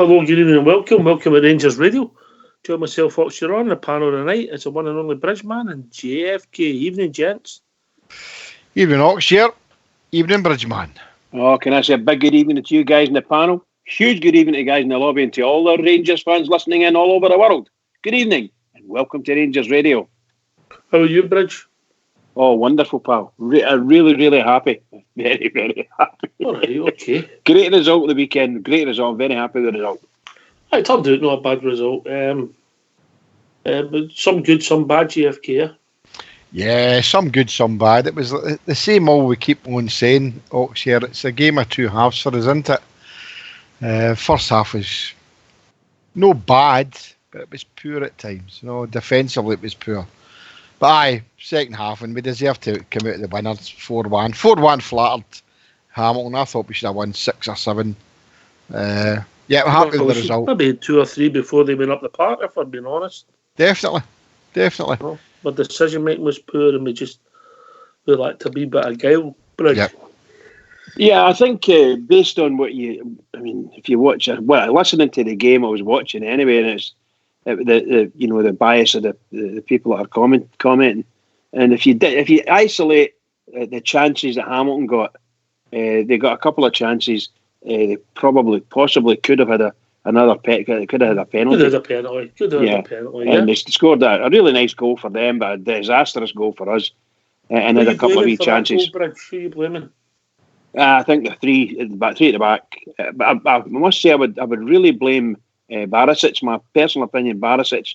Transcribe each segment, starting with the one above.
Well, hello, good evening and welcome. Welcome to Rangers Radio. Join myself, Fixture, on the panel tonight. It's the one and only Bridgeman and JFK. Evening, gents. Evening, Oxshire. Evening, Bridgeman. Oh, can I say a big good evening to you guys in the panel? Huge good evening to you guys in the lobby and to all the Rangers fans listening in all over the world. Good evening and welcome to Rangers Radio. How are you, Bridge? Oh, wonderful, pal. Really happy. Very, very happy. All right, okay. Great result the weekend. Great result. Very happy with the result. It turned out not a bad result. But some good, some bad, JFK. Yeah, some good, some bad. It was the same all we keep on saying, Oxshire. It's a game of two halves for us, isn't it? First half was no bad, but it was poor at times. Defensively it was poor. But aye, second half, and we deserved to come out of the winners 4-1. 4-1 flattered Hamilton. I thought we should have won 6 or 7. Yeah, we're happy with the result. Maybe 2 or 3 before they went up the park, if I'm being honest. Definitely. Well, but decision making was poor, and we like to be a bit of guile. Bridge. Yep. Yeah, I think based on what if you watch, listening to the game I was watching anyway, and it's the bias of the people that are commenting, and if you isolate the chances that Hamilton got, they got a couple of chances. They possibly could have had another could have had a penalty. Could have had a penalty. And they scored a really nice goal for them, but a disastrous goal for us. And had a couple of wee chances. Who are you blaming? I think the three at the back. But I must say, I would really blame Barisic. My personal opinion, Barisic,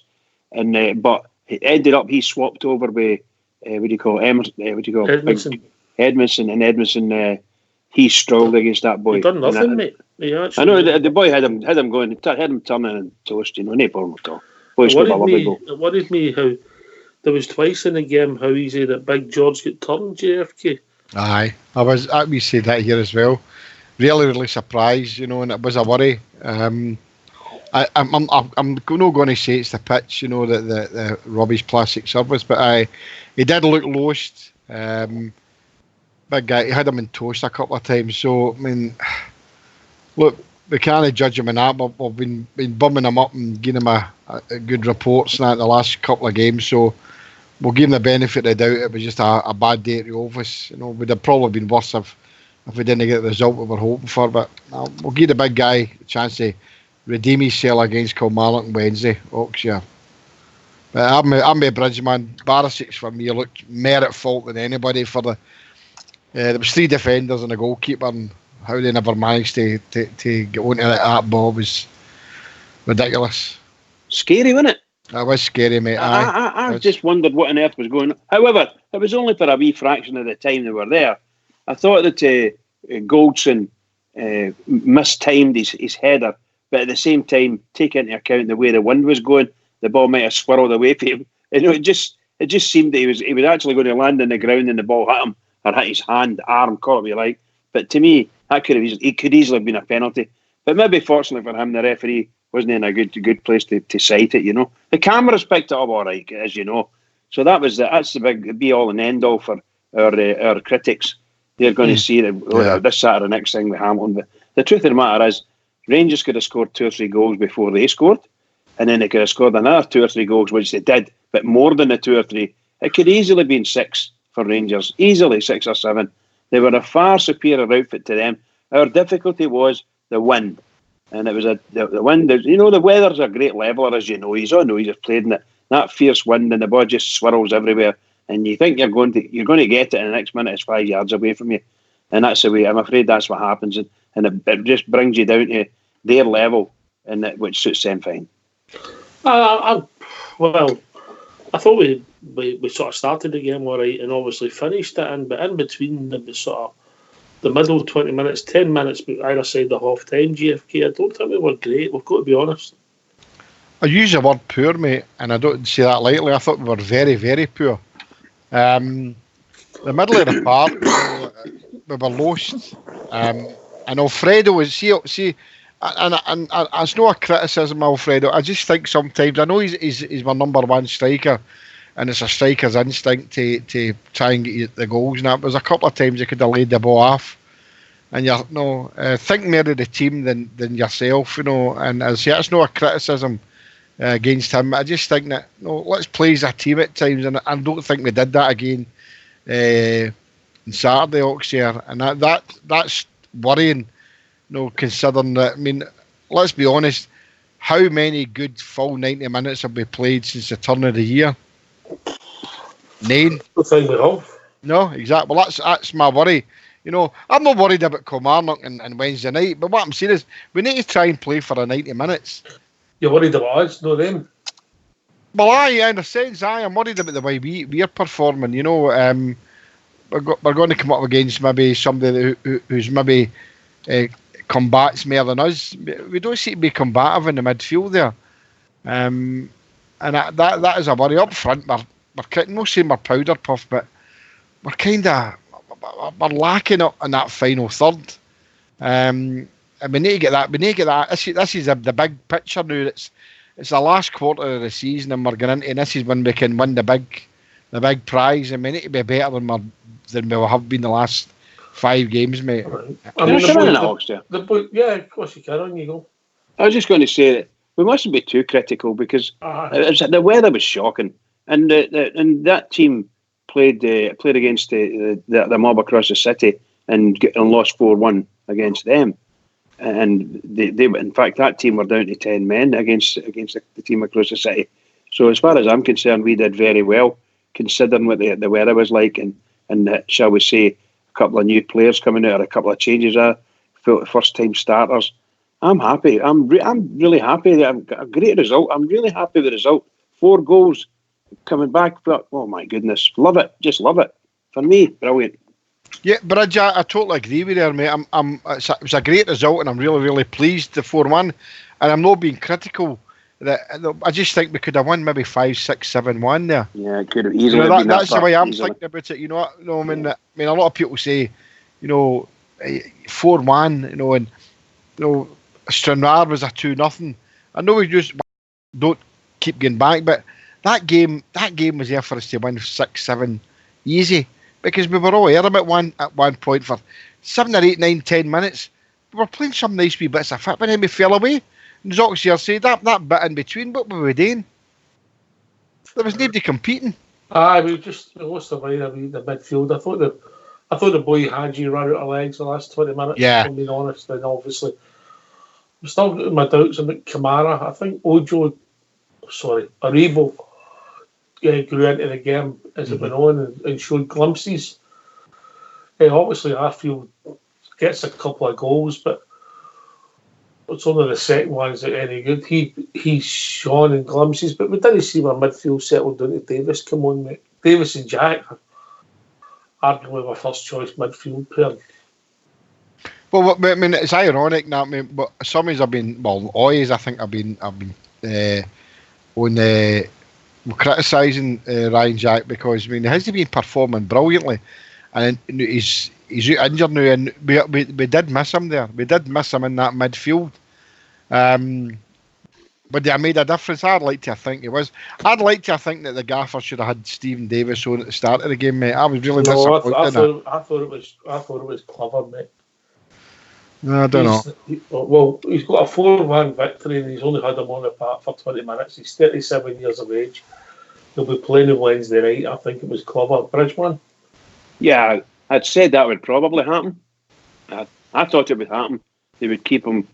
and but it ended up he swapped over with Edmondson. Edmondson, and Edmondson. He struggled against that boy. He done nothing, mate. I know the boy had him going, had him turning and toast. No problem at all. Boy scored a lovely goal. It worried me how there was twice in the game how easy that Big George got turned. JFK. Aye, we said that here as well. Really surprised, and it was a worry. I'm not going to say it's the pitch, the Robbie's plastic surface, but he did look lost. Big guy, he had him in toast a couple of times. So look, we can't judge him in that. We've been bumming him up and giving him a good reports in the last couple of games. So we'll give him the benefit of the doubt. It was just a bad day at the office. Would have probably been worse if we didn't get the result we were hoping for. But we'll give the big guy a chance to redeem himself against Kilmarnock on Wednesday, Oxshire. But I'm a Bridgeman. Barisic for me looked more at fault than anybody for the. There was 3 defenders and a goalkeeper, and how they never managed to get onto that ball was ridiculous. Scary, wasn't it? That was scary, mate. I just wondered what on earth was going on. However, it was only for a wee fraction of the time they were there. I thought that Goldson mistimed his header, but at the same time, take into account the way the wind was going, the ball might have swirled away from him. It just seemed that he was actually going to land on the ground and the ball hit him. Or hit his hand, arm, call it what you like. But to me, it could easily have been a penalty. But maybe fortunately for him, the referee wasn't in a good place to cite it. The cameras picked it up all right, as you know. So that's the big be all and end all for our critics. They're going to see this Saturday next thing with Hamilton. But the truth of the matter is, Rangers could have scored 2 or 3 goals before they scored, and then they could have scored another 2 or 3 goals, which they did. But more than the 2 or 3, it could easily have been 6. For Rangers, easily 6 or 7. They were a far superior outfit to them. Our difficulty was the wind, and it was the wind. The weather's a great leveler, as you know. He's played in it. That fierce wind, and the ball just swirls everywhere, and you think you're going to get it, and the next minute it's 5 yards away from you, and that's the way. I'm afraid that's what happens, and it just brings you down to their level, and which suits them fine. I thought we sort of started the game all right and obviously finished it, but in between the sort of the middle 20 minutes, 10 minutes either side the half time, JFK, I don't think we were great, we've got to be honest. I use the word poor, mate, and I don't say that lightly. I thought we were very, very poor. The middle of the park, we were lost. And Alfredo was, and it's not a criticism of Alfredo. I just think sometimes, I know he's my number one striker, and it's a striker's instinct to try and get the goals. And there's a couple of times he could have laid the ball off. and you're think more of the team than yourself, and as I say, that's not a criticism against him. I just think that let's play as a team at times, and I don't think we did that again on Saturday, Oxshare, and that's worrying. Considering that, I mean, let's be honest, how many good full 90 minutes have we played since the turn of the year? Nine. No, exactly. Well, that's my worry. I'm not worried about Kilmarnock and Wednesday night, but what I'm saying is we need to try and play for a 90 minutes. You're worried about us, not them? Well, in a sense, I'm worried about the way we're performing. We're going to come up against maybe somebody who's maybe combats more than us. We don't seem to be combative in the midfield there, and that is a worry. Up front, we're not saying we're powder puff, but we're lacking in that final third. And we need to get that. This is the big picture now. It's the last quarter of the season, and we're going into, and this is when we can win the big prize, and we need to be better than we have been the last 5 games, mate. Right. Yeah, of course you can. On you go. I was just going to say that we mustn't be too critical because the weather was shocking, and that team played against the mob across the city and lost 4-1 against them. And they in fact, that team were down to 10 men against the team across the city. So as far as I'm concerned, we did very well considering what the weather was like, and shall we say, a couple of new players coming out, or a couple of changes, first time starters. I'm happy. I'm really happy that I've got a great result. I'm really happy with the result. 4 goals coming back. Oh my goodness, love it. Just love it. For me, brilliant. Yeah, but I totally agree with you, mate. It was a great result, and I'm really, really pleased. The 4-1, and I'm not being critical. I just think we could have won maybe 5-6-7-1 there. Yeah, it could have easily been that's the way I'm easily thinking about it. I mean, a lot of people say, 4-1, and Stranraer was a 2-0. I know we just don't keep getting back, but that game was there for us to win 6-7 easy. Because we were all here at one point for 7 or 8, 9, 10 minutes. We were playing some nice wee bits of fit, but then we fell away. And as Oxyar said, that bit in between, what were we doing? There was nobody competing. We lost the way of the midfield. I thought the boy Hadji ran out of legs the last 20 minutes. Yeah. If I'm being honest, and obviously I'm still got my doubts about Kamara. I think Aribo grew into the game as it went on and showed glimpses. Obviously, Arfield gets a couple of goals, but it's only the second ones that any good. He's shone in glimpses, but we didn't see our midfield settled down to Davis. Come on, mate. Davis and Jack are arguably my first choice midfield pair. Well, I mean, it's ironic now. I mean, but some have been, always I think I've been criticising Ryan Jack because he hasn't been performing brilliantly, and he's injured now, and we did miss him there. We did miss him in that midfield, but they made a difference. I'd like to think he was. I'd like to think that the gaffer should have had Stephen Davis on at the start of the game, mate. I was really disappointed. I thought it was clever, mate. No, I don't know. He's got a 4-1 victory, and he's only had him on the park for 20 minutes. He's 37 years of age. He'll be playing on Wednesday night. I think it was clever. Bridgeman? Yeah, I'd said that would probably happen. I thought it would happen. They would keep him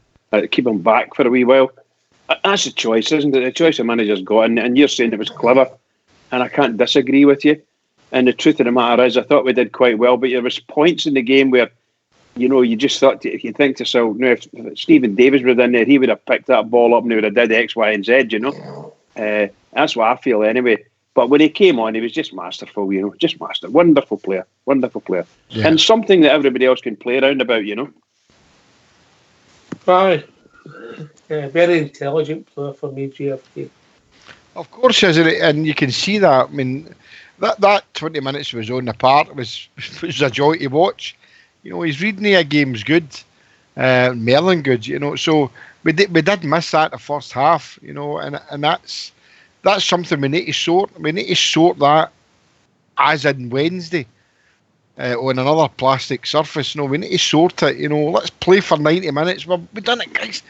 back for a wee while. That's a choice, isn't it? The choice the manager's got, and you're saying it was clever, and I can't disagree with you. And the truth of the matter is, I thought we did quite well, but there was points in the game where, you just thought, you think to yourself, if Stephen Davis was in there, he would have picked that ball up and he would have did X, Y, and Z, That's what I feel anyway. But when he came on, he was just masterful, just master. Wonderful player. Yeah. And something that everybody else can play around about, Aye. Yeah, very intelligent player for me, GFK. Of course, isn't it? And you can see that. I mean, that 20 minutes was on the park was a joy to watch. His reading of a game's good, Merlin good. So we did miss that the first half. And that's something we need to sort. We need to sort that as in Wednesday. on another plastic surface. No, we need to sort it. Let's play for 90 minutes. We've done it, guys.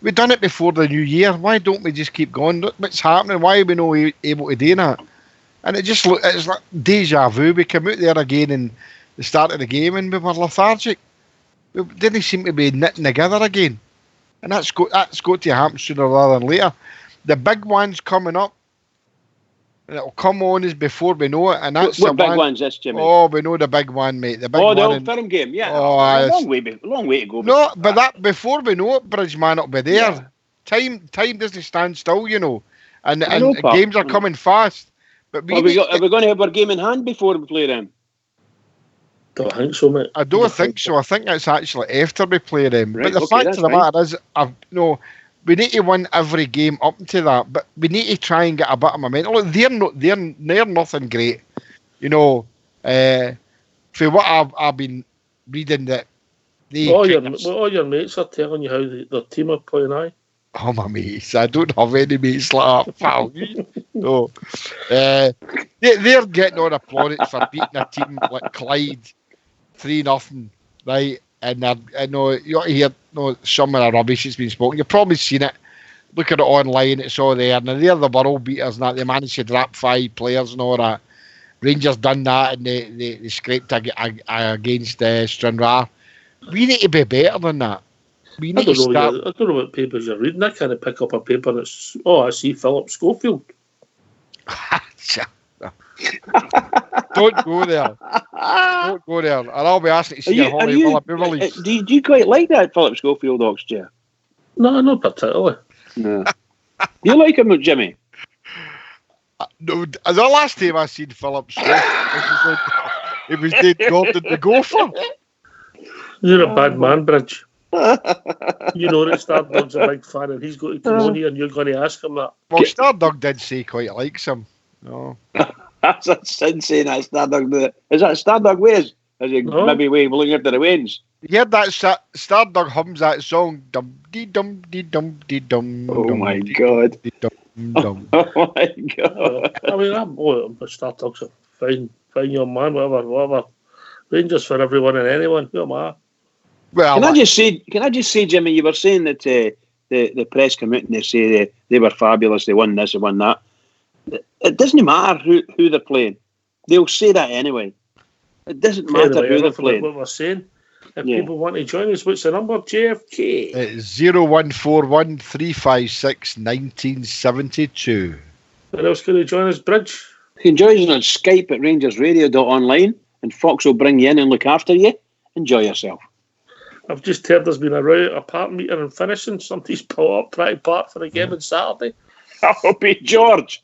We've done it before the new year. Why don't we just keep going? What's happening? Why are we not able to do that? And it's like deja vu. We came out there again in the start of the game and we were lethargic. We didn't seem to be knitting together again. And that's got to happen sooner rather than later. The big one's coming up. And it'll come on us before we know it. And that's what big one's this, Jimmy? Oh, we know the big one, mate. The big one. The Old Firm game, yeah. Oh, a long way to go. No, but that before we know it, Bridgeman will be there. Yeah. Time doesn't stand still, And games are coming fast. But are we going to have our game in hand before we play them? Don't think so, mate. I don't think so. I think it's actually after we play them. Right, but the fact of the matter is, we need to win every game up to that. But we need to try and get a bit of momentum. Look, they're nothing great, For what I've been reading that all your mates are telling you how their team are playing, aye? Oh, my mates. I don't have any mates like that, pal. No. They're getting on a planet for beating a team like Clyde 3-0, right? And I know you ought to hear some of the rubbish that's been spoken. You've probably seen it. Look at it online, it's all there. And they're the world beaters and that. They managed to drop 5 players and all that. Rangers done that and they scraped against Stranraer. We need to be better than that. I don't know what papers you're reading. I can't pick up a paper and it's, I see Philip Schofield. Don't go there. Don't go there. And I'll be asking to see a Holly Beverly. Do you quite like that Philip Schofield Oxchair? No, not particularly. No. You like him, Jimmy? No, the last time I seen Philip Schofield, it was Dave Gordon the Gopher. You're a bad man, Bridge. You know that Stardug's a big fan and he's going to come on here and you're going to ask him that. Well, Stardug did say quite likes him. No. That's a sin saying that Stardug. Is that Stardug Ways? Is he maybe way looking after the winds? You heard that Stardug hums that song. Dum dee dum dee dum dee dum. Oh my God. Dum. Oh my God. I mean, but Stardug's a fine young man, whatever. Rangers for everyone and anyone. Who am I? Well, can I just say, Jimmy, you were saying that the press come out and they say they were fabulous, they won this, they won that. It doesn't matter who they're playing. They'll say that anyway. It doesn't matter who they're playing. What we're saying. If people want to join us, what's the number, JFK? It's 0141 356 1972. Where else can you join us, Bridge? You can join us on Skype at rangersradio.online and Fox will bring you in and look after you. Enjoy yourself. I've just heard there's been a row at a park meter and finishing. Somebody's pulled up trying to park for the game on Saturday. That'll be George.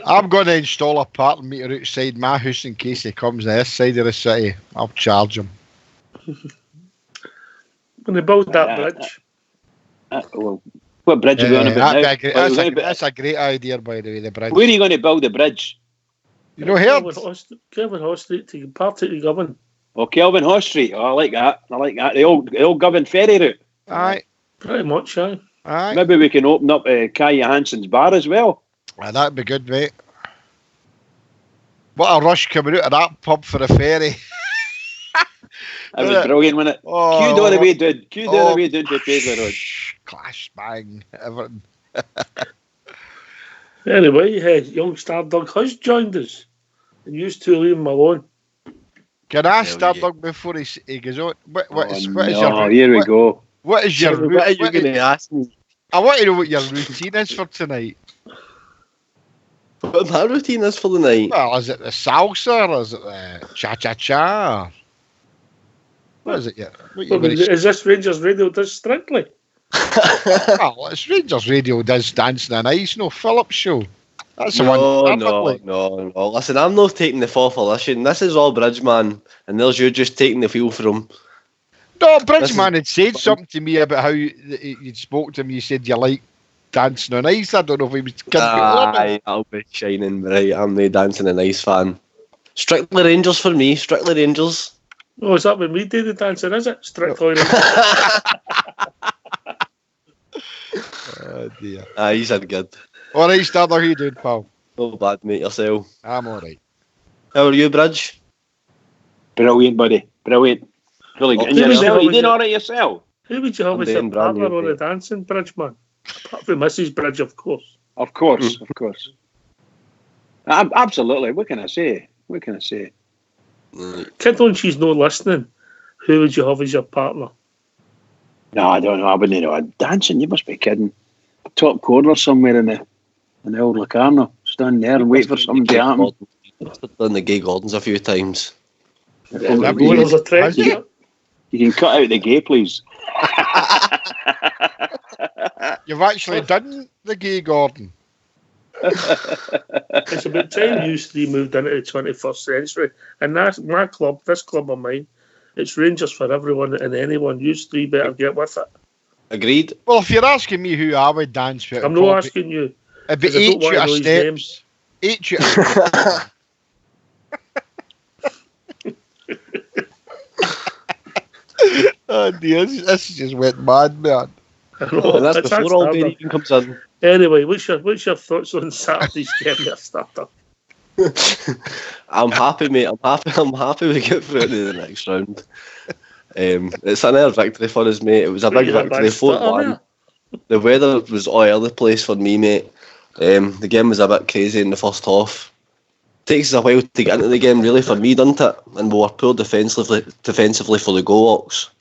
I'm going to install a parking meter outside my house in case he comes to this side of the city. I'll charge him. When they build that bridge. What bridge are we on about now? That's a great idea, by the way, the bridge. Where are you going to build the bridge? You know, here? Kelvin Hall Street to Partick Govan. Oh, Kelvin Hall Street. Oh, I like that. The old Govan ferry route. Aye. Pretty much, aye. Maybe we can open up Kaya Hansen's bar as well. That'd be good, mate. What a rush coming out of that pub for a ferry. That was brilliant, wasn't it? Queued all the way down to Paisley Road. Clash, bang, everything. Anyway, young Stardug has joined us. And used to leave him alone. Can I ask Stardug before he goes on? What is your... Here we go. What is your... What are you going to ask me? I want to know what your routine is for tonight. What my routine is for the night? Well, is it the salsa or is it the cha-cha-cha? What is it? Is this Rangers Radio does Strictly? Well, it's Rangers Radio does Dancing on Ice, no Phillips show. That's the one. No. Listen, I'm not taking the fall for this. This is all Bridgeman, and there's you just taking the feel for him. No, Bridgeman had said something to me about how you spoke to him. You said you like Dancing on Ice. I don't know if he was kidding. I'll be shining bright. I'm the Dancing on Ice fan. Strictly Rangers for me. Strictly Rangers. Oh, is that when we do the dancing, is it? Strictly Rangers. Oh dear. He's had good. All right, Stardog, how you doing, pal? No bad, mate, yourself. I'm all right. How are you, Bridge? Brilliant, buddy. Brilliant. Really good. And Who would you yourself? have You as doing your- all right yourself? Who would you have I'm as your doing brand partner new, on the mate. dancing bridge, man? Apart from Mrs. Bridge, of course. Of course, of course. Absolutely. What can I say? What can I say? Kid on she's not listening. Who would you have as your partner? No, I don't know. I wouldn't know. Dancing? You must be kidding. Top corner somewhere in the old Locarno. Stand there and wait for something to happen. I've done the Gay Gordons a few times. There's a trend. Has he? You can cut out the gay, please. You've actually done the Gay Gordon. It's about time you three moved into the 21st century. And that's my club, this club of mine. It's Rangers for everyone and anyone. You three better get with it. Agreed. Well, if you're asking me who I would dance with, I'm not asking you. it'd be 'cause I don't 8 want to out know of his steps. 8 out of Oh dear, this just went mad, man. I know, And that's it's before all Stardom. Berry comes in. Anyway, what's your thoughts on Saturday's game there, Starter? I'm happy, mate. I'm happy we get through to the next round. It's another victory for us, mate. It was a big victory, 4-1. The weather was all over the place for me, mate. The game was a bit crazy in the first half. Takes us a while to get into the game, really, for me, doesn't it? And we were poor defensively for the goal-walks.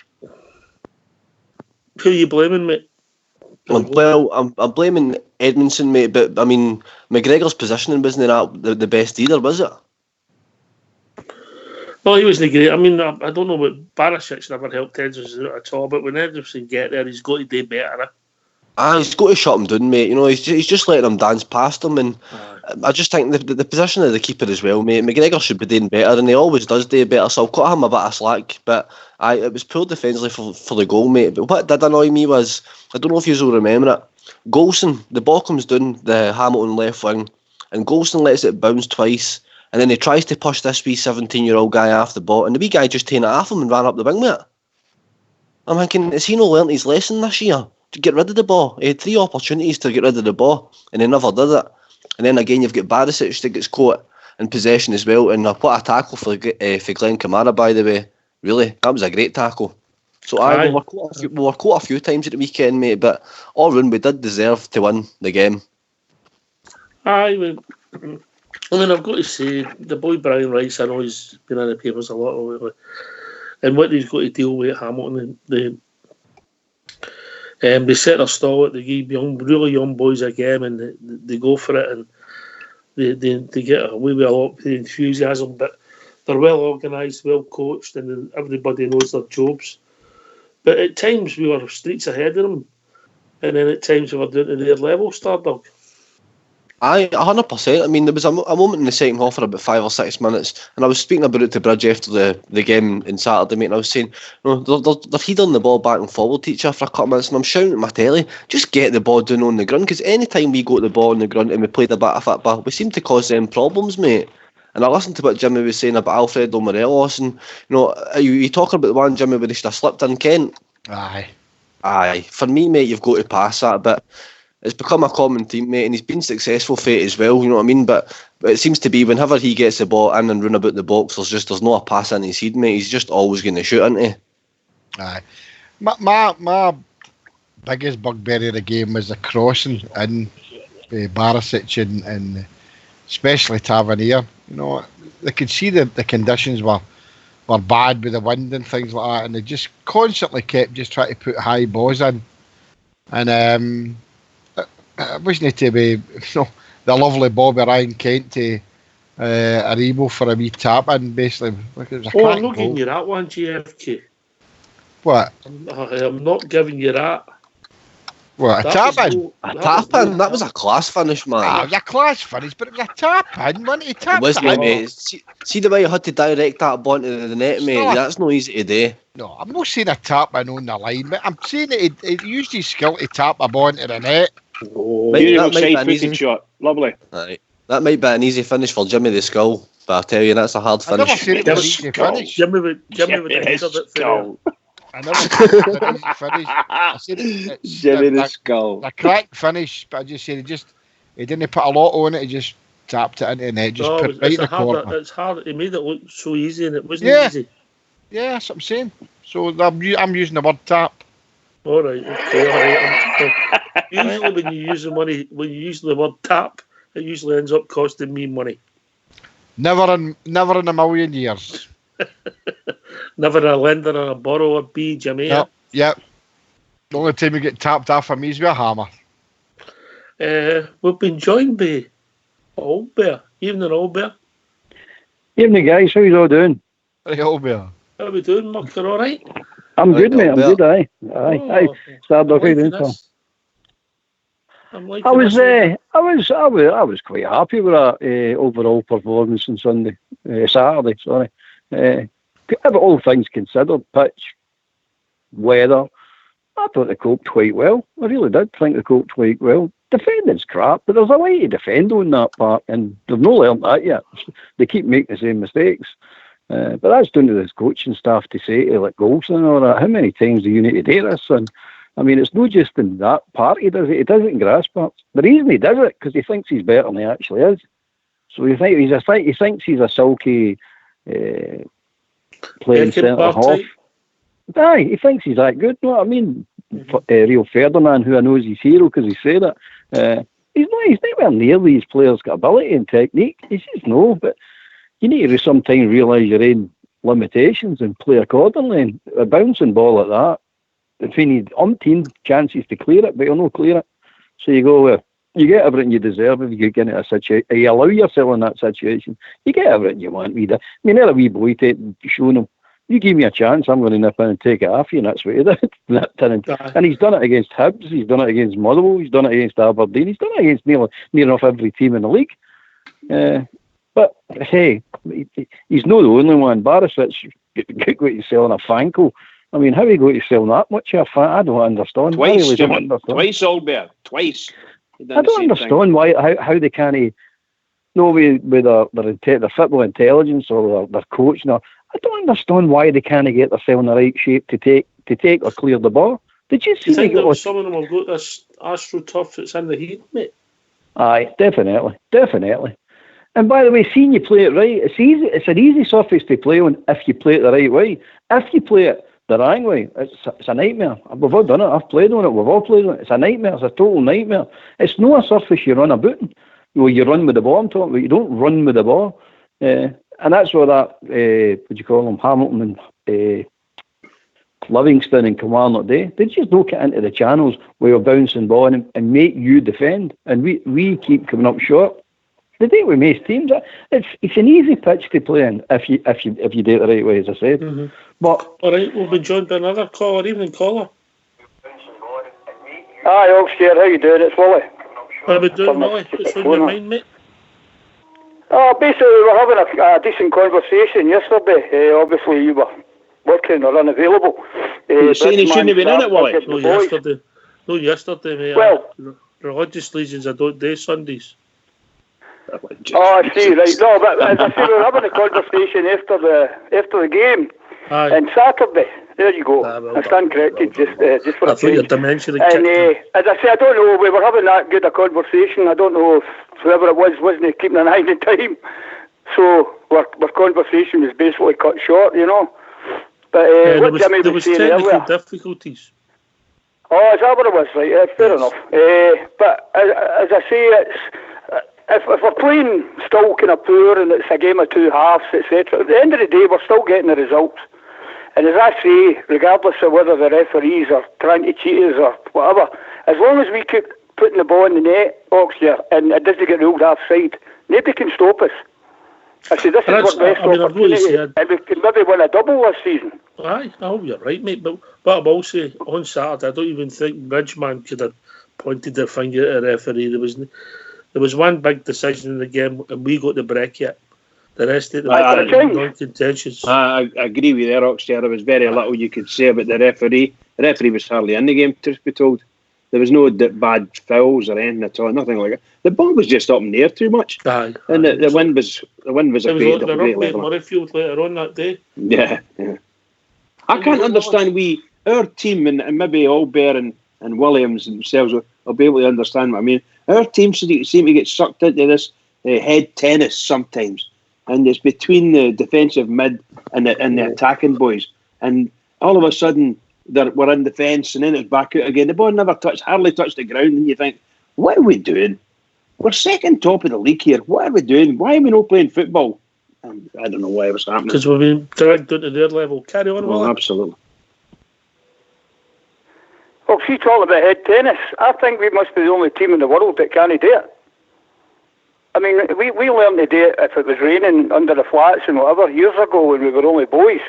Who are you blaming, mate? Well, I'm blaming Edmondson, mate, but I mean, McGregor's positioning wasn't the best either, was it? Well, he wasn't great. I mean, I don't know what Barisic never helped Edmondson out at all, but when Edmondson get there, he's got to do better. He's got to shut him down, mate. You know, he's just letting him dance past him, and I just think the position of the keeper as well, mate. McGregor should be doing better, and he always does do better, so I'll cut him a bit of slack. But it was poor defensively for the goal, mate. But what did annoy me was, I don't know if you will remember it, Golson, the ball comes down the Hamilton left wing, and Golson lets it bounce twice, and then he tries to push this wee 17-year-old guy off the ball, and the wee guy just taken it off him and ran up the wing with it. I'm thinking, has he not learnt his lesson this year? To get rid of the ball. He had 3 opportunities to get rid of the ball, and he never did it. And then again, you've got Barisic that gets caught in possession as well, and what a tackle for Glenn Kamara, by the way. Really, that was a great tackle. So we were caught a few times at the weekend, mate, but all round we did deserve to win the game. I mean, I've got to say, the boy Brian Rice, I know he's been in the papers a lot lately, and what he's got to deal with at Hamilton, they set their stall at the really young boys a game, and they go for it, and they get away with a lot of enthusiasm, but they're well organised, well coached, and everybody knows their jobs. But at times we were streets ahead of them, and then at times we were down to their level, Stardog. 100%. I mean, there was a moment in the second half for about 5 or 6 minutes, and I was speaking about it to Bridge after the game on Saturday, mate, and I was saying, they're heading the ball back and forward to each other for a couple of minutes, and I'm shouting at my telly, just get the ball down on the ground, because any time we got the ball on the ground and we played a bit of football, we seem to cause them problems, mate. And I listened to what Jimmy was saying about Alfredo Morelos, and you talking about the one, Jimmy, where he should have slipped in Kent. Aye. For me, mate, you've got to pass that, but it's become a common theme, mate, and he's been successful for it as well, you know what I mean? But it seems to be whenever he gets the ball in and run about the box, there's no pass in his head, mate. He's just always going to shoot, isn't he? Aye. My biggest bugbear of the game was the crossing in Barisic and especially Tavernier. You know, they could see the conditions were bad with the wind and things like that, and they just constantly kept just trying to put high balls in. And it wasn't to be, the lovely Bobby Ryan Kent to Aribo for a wee tap in, basically. Like it was a I'm not giving you that one, GFK. What? I'm not giving you that. What, a tap in? A tap in? That was a class finish, man. It was a class finish, but it was a tap in, wasn't it? It was, mate. See the way you had to direct that ball into the net, mate? That's not easy to do. No, I'm not saying a tap in on the line, but I'm saying that he used his skill to tap a ball into the net. Beautiful side-footed shot. Lovely. Right. That might be an easy finish for Jimmy the Skull, but I tell you, that's a hard finish. I never said it was an easy finish. Jimmy would have headed it for I never said it was an easy finish. I said Jimmy the Skull. A crack finish, but I just said He didn't put a lot on it. He just tapped it into the net. Just put it right in the corner. It's hard. He made it look so easy, and it wasn't easy. Yeah, that's what I'm saying. So I'm using the word tap. All right. Okay. Usually, when you use the word tap, it usually ends up costing me money. Never in a million years. Never a lender or a borrower, B, Jimmy. Yep. The only time you get tapped off of me is with a hammer. We've been joined by Old Bear. Evening, Old Bear. Evening, guys. How you all doing? Hey, Old Bear. How we doing, Muck? You all right? I'm good, mate. I'm good, aye. Aye. Stardust, how you doing, Tom? I was quite happy with that overall performance on Saturday. Sorry, all things considered, pitch, weather, I thought they coped quite well. I really did think they coped quite well. Defending's crap, but there's a way to defend on that part, and they've not learned that yet. They keep making the same mistakes. But that's down to this coaching staff to say to like Golson or that. How many times do you need to do this? And I mean, it's not just in that part he does it. He does it in grass parts. The reason he does it because he thinks he's better than he actually is. So he thinks he's a sulky playing centre half. Aye, he thinks he's that good. You know what I mean? Rio Ferdinand, who I know is his hero because he said it. He's nowhere near these players' got ability and technique. He's just no, but you need to sometimes realise your own limitations and play accordingly. And a bouncing ball like that, if you need umpteen chances to clear it, but you'll not clear it. So you go, you get everything you deserve if you get into a situation. You allow yourself in that situation. You get everything you want. I mean, a wee boy showing him, you give me a chance, I'm going to nip in and take it off you, and that's what he did. And he's done it against Hibs, he's done it against Motherwell, he's done it against Aberdeen, he's done it against near enough every team in the league. But hey, he's not the only one. Barisic got to selling a Fanko. I mean, how are you going to sell that much? I don't understand. Twice, Jimmy. Twice, Albert. Twice. I don't understand how they can't. No, with their football intelligence or their coaching. I don't understand why they can't get themselves in the right shape to take or clear the ball. Did you see? Do you think that some of them have got this AstroTurf that's in the heat, mate? Aye, definitely. And by the way, seeing you play it right, it's easy. It's an easy surface to play on if you play it the right way. If you play it the wrong way, it's a nightmare. We've all done it. I've played on it. We've all played on it. It's a nightmare. It's a total nightmare. It's not a surface you run about in. Well, you run with the ball, I'm talking about. You don't run with the ball. And that's where that, what do you call them, Hamilton and Livingston and Kilmarnock Day, they just don't get into the channels where you're bouncing ball and make you defend. And we keep coming up short. They do it with most teams. It's an easy pitch to play in if you do it the right way, as I said. Mm-hmm. But all right, we'll be joined by another caller. Evening, caller. Hi, Oxford. How you doing? It's Wally. How we doing, Wally? What's on your mind, mate? Basically, we were having a decent conversation yesterday. Obviously, you were working or unavailable. You're saying he shouldn't have been in it, Wally? No, yesterday, mate. Well, religious reasons I don't do Sundays. I see, right. No, but as I say, we were having a conversation after the game. Aye. And Saturday, there you go. I stand corrected just for a change. And as I say, I don't know, we were having that good a conversation. I don't know if whoever it wasn't keeping an eye on the time. So our conversation was basically cut short, you know. But what Jimmy was saying earlier. Difficulties. Oh, is that what it was? Right, fair enough. But as I say, it's if we're playing still kind of poor and it's a game of two halves, etc., at the end of the day, we're still getting the results. And as I say, regardless of whether the referees are trying to cheat us or whatever, as long as we keep putting the ball in the net, Oxford, and it doesn't get ruled offside, nobody can stop us. I say, this is our best opportunity, and we can maybe win a double this season. Aye, I hope you're right, mate. But what I will say, on Saturday, I don't even think Bridgman could have pointed their finger at a referee. There was one big decision in the game, and we got the break yet. The rest of it was non-contentious. I agree with you, Oxford. There was very little you could say about the referee. The referee was hardly in the game, truth be told. There was no bad fouls or anything at all, nothing like that. The ball was just up in the air too much. Aye, and the wind was a great level. Midfield later on that day. Yeah. I can't understand our team and maybe Albert and and Williams themselves will be able to understand what I mean. Our teams seem to get sucked into this head tennis sometimes, and it's between the defensive mid and the attacking boys, and all of a sudden we're in defence, and then it's back out again. The ball hardly touched the ground, and you think, what are we doing? We're second top of the league here. What are we doing? Why are we not playing football? And I don't know why it was happening. Because we've been dragged down to their level. Carry on, well, Willie. absolutely. Well, she talking about head tennis. I think we must be the only team in the world that can't do it. I mean, we learned to do it if it was raining under the flats and whatever years ago when we were only boys.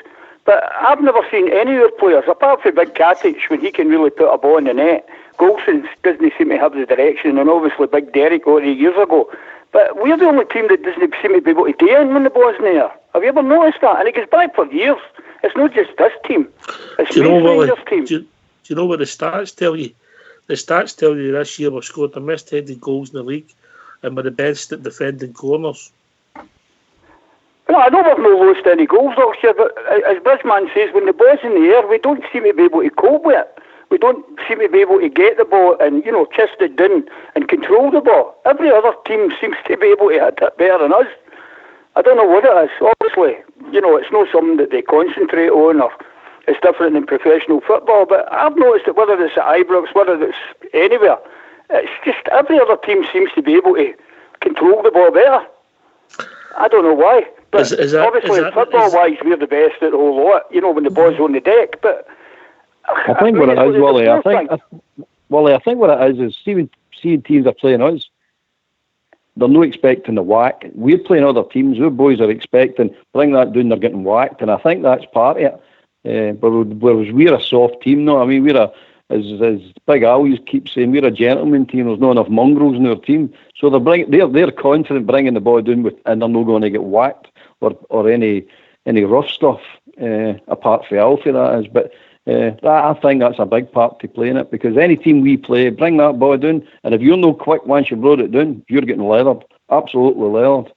But I've never seen any of our players, apart from Big Katic, when he can really put a ball in the net. Golson doesn't seem to have the direction, and obviously Big Derek 8 years ago. But we're the only team that doesn't seem to be able to do it when the ball's in the air. Have you ever noticed that? And it goes back for years. It's not just this team. It's Rangers team. Do you know what the stats tell you? The stats tell you this year we've scored the most headed goals in the league, and we're the best at defending corners. No, I know we've not lost any goals last year, but as Bridgeman says, when the ball's in the air, we don't seem to be able to cope with it. We don't seem to be able to get the ball and, chest it down and control the ball. Every other team seems to be able to hit it better than us. I don't know what it is. Obviously, it's not something that they concentrate on, or it's different in professional football, but I've noticed that whether it's at Ibrox, whether it's anywhere, it's just every other team seems to be able to control the ball better. I don't know why. But obviously, football-wise, we're the best at the whole lot, when the ball's on the deck. But I think what it is, Wally, I think what it is seeing teams are playing us, they're not expecting the whack. We're playing other teams, our boys are expecting, bring that down, they're getting whacked, and I think that's part of it. Whereas we're a soft team now. I mean, we're as Big Al keeps saying, we're a gentleman team. There's not enough mongrels in our team, so they're confident bringing the ball down and they're not going to get whacked or any rough stuff. Apart from Alfie, that is. But I think that's a big part to play in it, because any team we play, bring that ball down, and if you're no quick once you brought it down, you're getting leathered, absolutely leathered.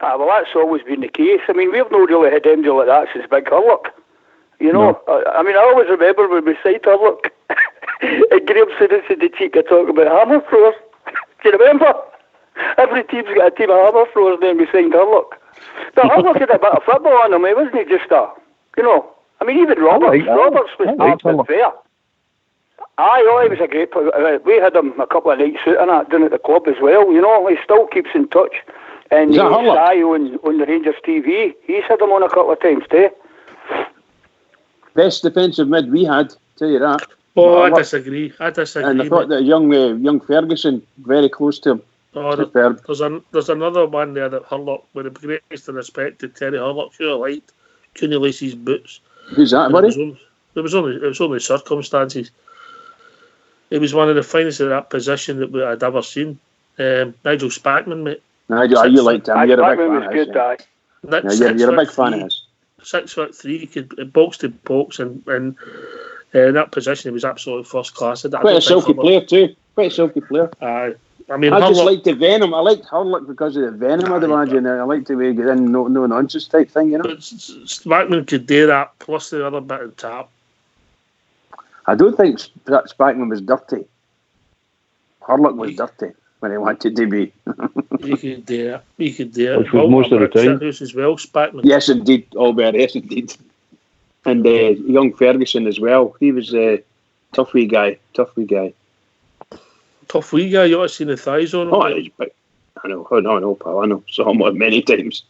Well, that's always been the case. I mean, we've not really had anybody like that since Big Hurlock. No. I mean, I always remember when we signed Hurlock, and Graham Souness had the cheek to talk about hammer throwers. Do you remember? Every team's got a team of hammer throwers, then we signed Hurlock. But Hurlock had a bit of football on him, wasn't he? Just I mean, even Roberts was absolutely fair. He was a great player. We had him a couple of nights out and that down at the club as well. He still keeps in touch. And Si on the Rangers TV, he's had him on a couple of times too. Best defensive mid we had, tell you that. Oh, I disagree. And I thought that young Ferguson, very close to him. Oh, there's another one there that Hurlock, with the greatest respect to Terry Hurlock, sure liked. Couldn't lace his boots. Who's that, buddy? It was only circumstances. It was one of the finest of that position that I'd ever seen. Nigel Spackman, mate. Nigel, you liked him. You're a big fan of his. You're a big fan of his. 6'3", could box to box, and in that position he was absolutely first class. Quite a silky player too. Quite a silky player. I mean, I just liked the venom. I liked Hurlock because of the venom. I'd imagine. I liked the way he get in, no nonsense type thing, But Spackman could do that, plus the other bit of tap. I don't think Spackman was dirty. Hurlock was dirty when he wanted to be. He could do it. Which was most of the time. As well, Spackman. Yes, indeed. Yes, indeed. And young Ferguson as well. He was a tough wee guy. Tough wee guy. You ought to see the thighs on him. I know, pal. I know. Saw him many times.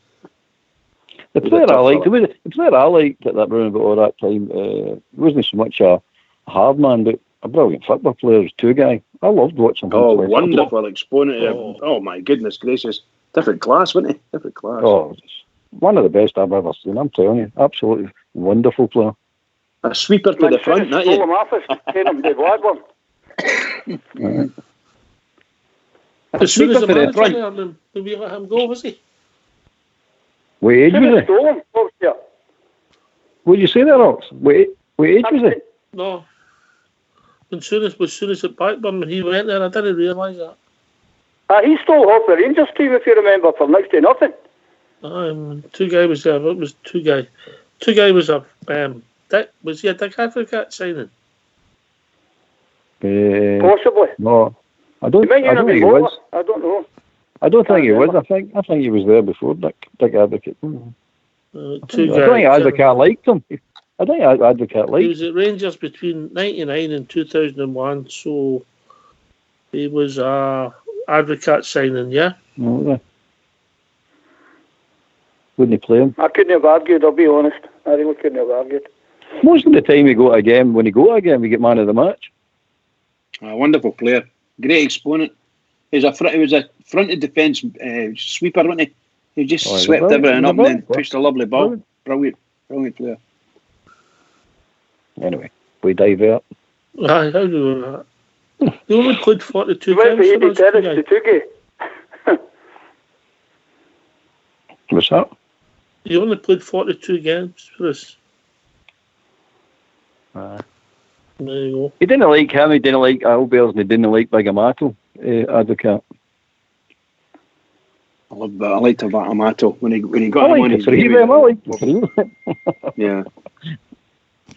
The player I liked at that round about all that time, wasn't so much a hard man, but a brilliant football player. Was two guy. I loved watching him. Oh, wonderful exponent. Oh my goodness gracious. Different class, wasn't he? Different class. Oh, one of the best I've ever seen, I'm telling you. Absolutely wonderful player. A sweeper to the front, not you? As soon as the manager there, did we let him go, was he? What age was he? What did you say there, Ox? What age was he? No. As soon as at Blackburn, when he went there, I didn't realise that. He stole off the Rangers team, if you remember, for next to nothing. Two guy was there. What was two guy? Two guy was a Dick. Was he a Dick Advocat signing? Possibly. No, I don't. He might I even don't be think he lower. was. I don't know. I don't think he was. remember. I think he was there before Dick Advocate. Two I don't think guys. Advocate liked him. I think Advocate He liked was at Rangers between 99 and 2001, so he was Advocate signing, yeah? him. Wouldn't he play him? I couldn't have argued, I'll be honest. I really couldn't have argued. Most of the time when he go to a game, we get man of the match. A wonderful player, great exponent. He was a front of defence sweeper, wasn't he? He just swept everything up and then pushed a lovely ball. Brilliant player. Anyway, we divert. Aye, how do you know that? They only played 42 He went games for for Eddie us, Terrace guy. to Tugi. What's that? He only played 42 games for us. There you go. He didn't like him, he didn't like Albers, and he didn't like Big Amato, Advocate. I liked Amato when he got I him on like the his three of them, I like the three of them. Yeah.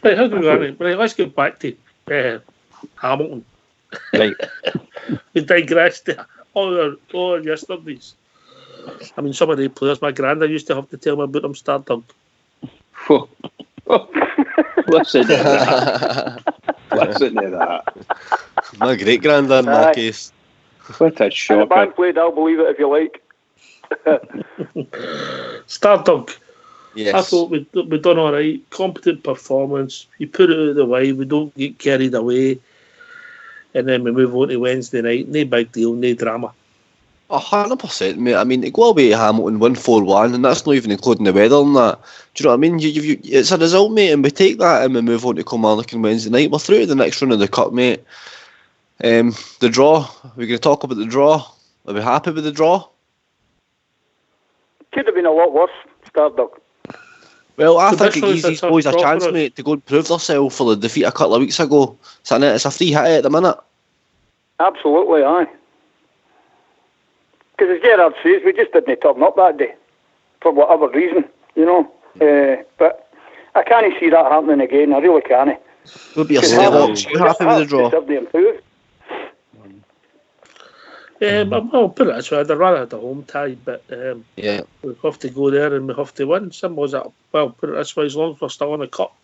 Right, how do we go? Right, let's get back to Hamilton. Right. We digressed to all yesterday's. I mean, some of the players, my granda used to have to tell me about them starting. Listen to that. Listen to that. My great granddad in that case. What a And the shocker. band played I'll Believe It If You Like. Stardunk. Yes. I thought we done all right. Competent performance. You put it out of the way. We don't get carried away. And then we move on to Wednesday night. No big deal. No drama. 100%, mate. I mean, to go away to Hamilton, win 4-1, and that's not even including the weather and that. Do you know what I mean? It's a result, mate, and we take that and we move on to Kilmarnock on Wednesday night. We're through to the next round of the Cup, mate. The draw, we're going to talk about the draw. Are we happy with the draw? Could have been a lot worse, Starduck. Well, I think it Traditionally, gives it's a these tough boys a draw chance, for us. mate, to go and prove themselves for the defeat a couple of weeks ago. It's a free hit at the minute. Absolutely, aye. Because as Gerard says, we just didn't turn up that day. For whatever reason, you know. But I can't see that happening again. I really can't. Would be a sell-out. You happy with the draw? I'll put it this way. I'd rather have the home tie, but Yeah. we have to go there and we have to win. Simple as that. Well, put it this way, as long as we're still in the Cup.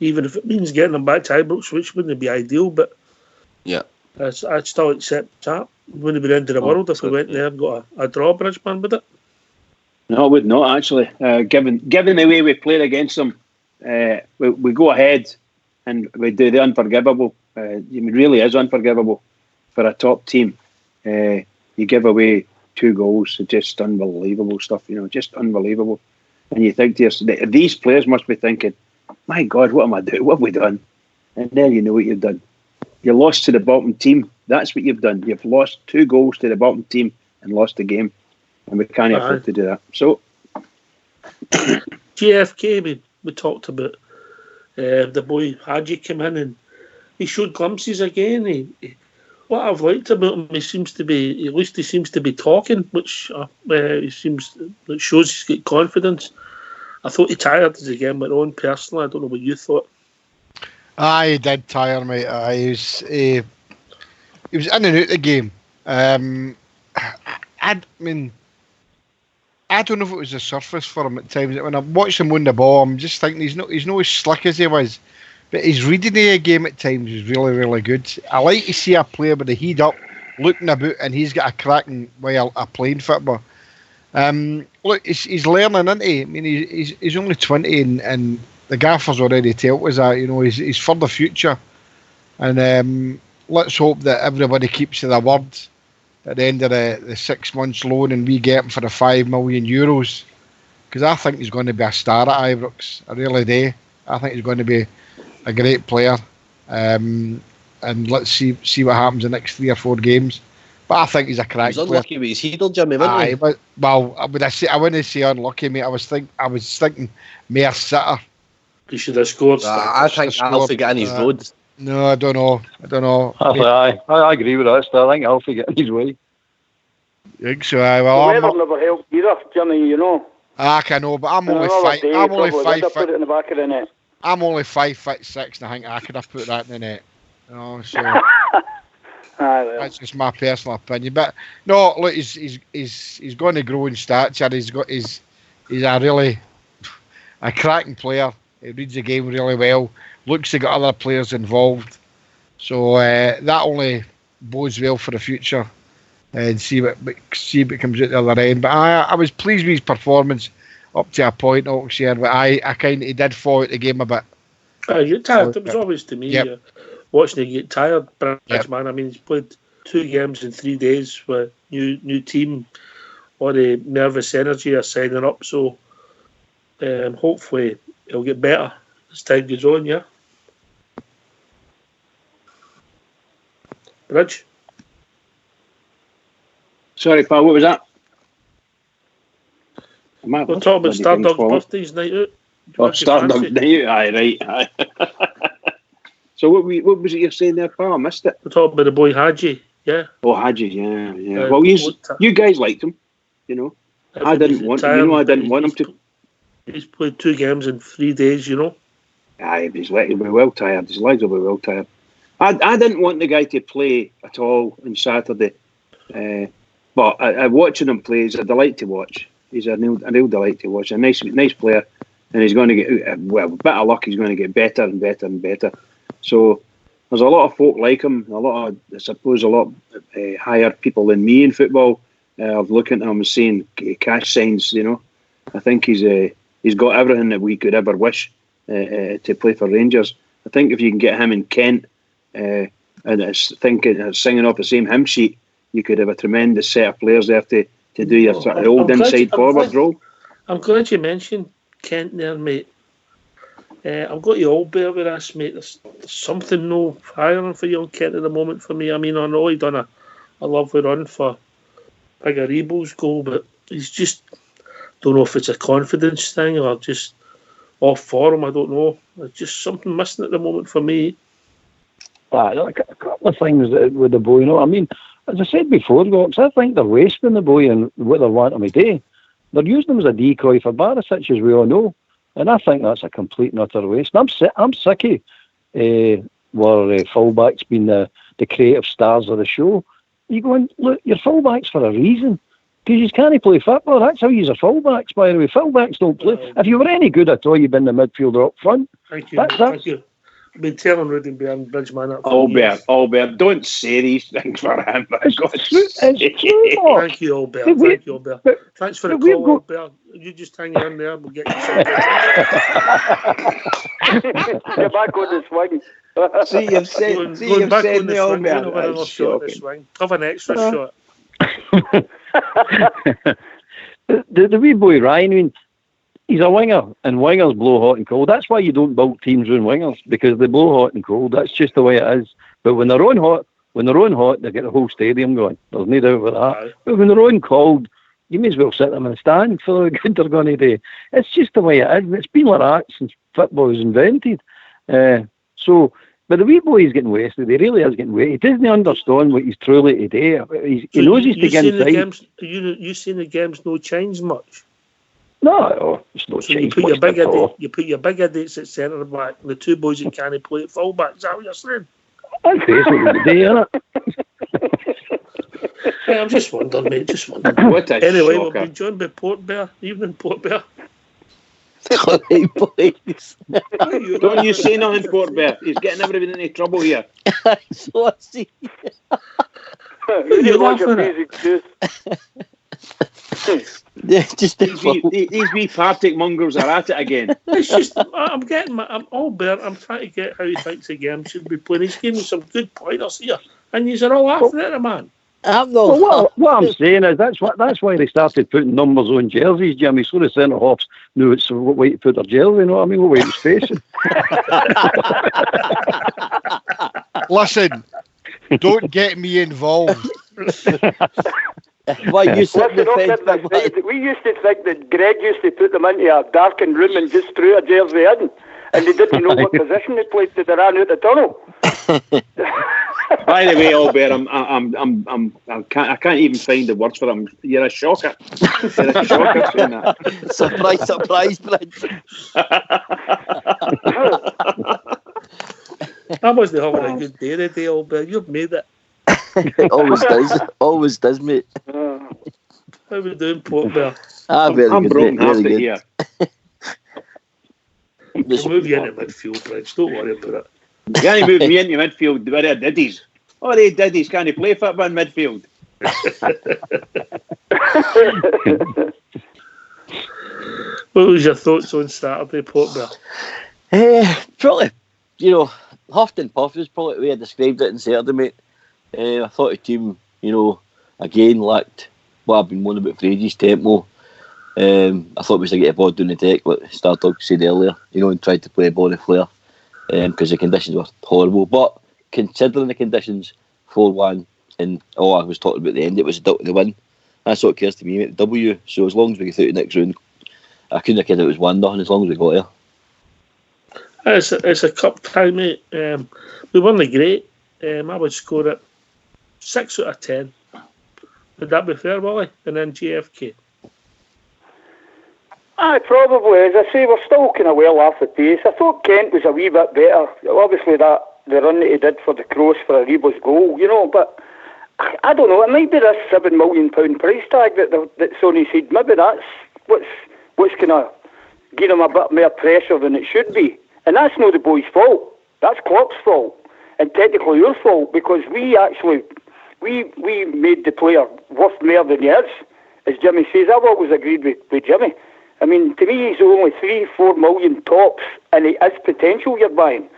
Even if it means getting them back to Ibrox, which wouldn't be ideal, but Yeah. I'd still accept that. It wouldn't be the end of the world if we went there and got a draw, Bridgeman, would it? No, I would not, actually. Given the way we played against them, we go ahead and we do the unforgivable. It really is unforgivable for a top team. You give away 2 goals. It's just unbelievable stuff, just unbelievable. And you think to yourself, these players must be thinking, my God, what am I doing? What have we done? And then you know what you've done. You lost to the bottom team. That's what you've done. You've lost 2 goals to the bottom team and lost the game. And we can't afford to do that. So, GFK, we talked about the boy Hadji came in and he showed glimpses again. What I've liked about him, at least he seems to be talking, which it shows he's got confidence. I thought he tired as the game went on, personally. I don't know what you thought. He did tire, mate. He was in and out the game. I mean, I don't know if it was the surface for him at times. When I watched him on the ball, I'm just thinking he's not as slick as he was. But his reading of the game at times is really, really good. I like to see a player with the head up, looking about, and he's got a cracking way of playing football. Look, he's learning, isn't he? I mean, he's only 20, and the gaffer's already told us that. He's for the future. And let's hope that everybody keeps to their word at the end of the 6 months loan, and we get him for the €5 million. Because I think he's going to be a star at Ibrox. I really do. I think he's going to be a great player. And let's see what happens in the next 3 or 4 games. But I think he's a crack player. He's unlucky with his heedle, Jimmy, wasn't he? Well, I wouldn't say unlucky, mate. I was thinking mere sitter. He should have scored. I think Alfie got in his road. No, I don't know. I agree with that. I think Alfie getting his way. I think so. Well, the weather never helped either, Jimmy. I know, but I'm only 5 foot. In the back of the net. I'm only 5'6", and I think I could have put that in the net. Oh, so Well. that's just my personal opinion. But no, look, he's going to grow in stature. He's a cracking player. He reads the game really well. Looks to get other players involved. So that only bodes well for the future. And see what comes out the other end. But I was pleased with his performance up to a point, Oxshare. But I kind of he did fall out the game a bit. You get tired. It was always to me Yep. watching him get tired, Yep. man. I mean, he's played 2 games in 3 days with new team. All the nervous energy are signing up. So hopefully he'll get better as time goes on. Yeah. Bridge. Sorry, pal, what was that? We're talking about Stardog's birthday's night out. Oh, Stardog's night out, aye, right. Aye. So what was it you're saying there, pal? I missed it. We're talking about the boy Hadji, yeah. Oh, Hadji, yeah. Well, you guys liked him, you know. I didn't want him, want him to. He's played 2 games in 3 days, you know. Aye, he'll be well tired. His legs will be well tired. I didn't want the guy to play at all on Saturday. But watching him play is a delight to watch. He's a real delight to watch. A nice player, and he's going to get, well, with a bit of luck, he's going to get better and better and better. So there's a lot of folk like him. A lot higher people than me in football. I've looked at him and seen cash signs. You know, I think he's got everything that we could ever wish to play for Rangers. I think if you can get him in Kent, and singing off the same hymn sheet, you could have a tremendous set of players there to do your sort of old inside forward role. I'm glad you mentioned Kent there, mate. I've got you all bear with us, mate. There's something no firing for young Kent at the moment for me. I mean, I know he done a lovely run for Bigger Ebo's goal, but he's just, don't know if it's a confidence thing or just off form. I don't know. There's just something missing at the moment for me. A couple of things with the boy, you know. I mean, as I said before, Gox, I think they're wasting the boy and what they want him to do. They're using him as a decoy for Barisic, as we all know, and I think that's a complete and utter waste. I'm sick of where fullbacks being the creative stars of the show. You going, look, you're fullbacks for a reason, because you can't play football. That's how you're fullbacks, by the way. Fullbacks don't play. If you were any good at all, you'd been the midfielder up front. Thank you. I've been telling Rudy and Bridgeman that. Albert, don't say these things for him. It's true. Thank you, Albert. Thanks for the call, Albert. You just hang in there. We'll get you something. Get back on the swing. See, you've said me on the swing. Have an extra shot. The wee boy Ryan, I mean, he's a winger, and wingers blow hot and cold. That's why you don't build teams around wingers, because they blow hot and cold. That's just the way it is. But when they're on hot, they get the whole stadium going. There's no doubt about that. But when they're on cold, you may as well sit them in a stand for the good they're going to do. It's just the way it is. It's been like that since football was invented. But the wee boy is getting wasted. He really is getting wasted. He doesn't understand what he's truly to do. He knows he's to get inside. You seen the game's no change much? No, it's no change. You put your big idiots at centre back, and the 2 boys that can't play at full back. Is that what you're saying? That's basically what they do, isn't it? Yeah, I'm just wondering, mate. Anyway, we've been joined by Port Bear. Evening, Port Bear. Please. Don't you say nothing, Port Bear. He's getting everybody into trouble here. So I see. Really like your music, too. Yeah, just these wee Partick mongrels are at it again. It's just, I'm all Bear. I'm trying to get how he thinks the game should be played. He's giving me some good pointers here, and you're all laughing at the man. What I'm saying is that's why they started putting numbers on jerseys, Jimmy, so the centre halves knew it's what way to put their jersey. You know what I mean? What way it was facing. Listen, don't get me involved. Why you sit the fence? We used to think that Greg used to put them into a darkened room and just threw a jersey in, and they didn't know what position they played till they ran out the tunnel. By the way, Albert, I can't even find the words for it. You're a shocker. You're a shocker saying that. Surprise, Bridge. I wasn't having a good day today, old Bill. You've made it. It always does, mate. How are we doing, Port Bear? Very I'm good, broken mate. Very hearted good. here. We'll move you into midfield, Bridge. Don't worry about it. You can't move me into midfield where they're diddies. Oh, they diddies can't play football in midfield. What was your thoughts on Saturday, Port Bear? Probably, huffed and puffed is probably the way I described it on Saturday, mate. I thought the team, again lacked what I've been moaning about for ages, tempo. I thought we was to get a ball down the deck, like Stardog said earlier, and tried to play a ball in flare because the conditions were horrible. But considering the conditions, 4-1, and all I was talking about at the end, it was the win. That's what cares to me, mate, the W. So as long as we get through the next round, I couldn't have cared if it was 1-0 as long as we got there. It's a cup time, mate. We weren't great. I would score it 6 out of 10. Would that be fair, Wally? And then GFK. Aye, probably. As I say, we're still kind of well off the pace. I thought Kent was a wee bit better. Obviously, the run that he did for the cross for Ariba's goal, but I don't know. It might be this £7 million price tag that's on his head. Maybe that's what's kind of giving him a bit more pressure than it should be. And that's not the boy's fault. That's Klopp's fault. And technically your fault, because we made the player worth more than he is. As Jimmy says, I've always agreed with Jimmy. I mean, to me, he's only 3-4 million tops, and he has potential you're buying.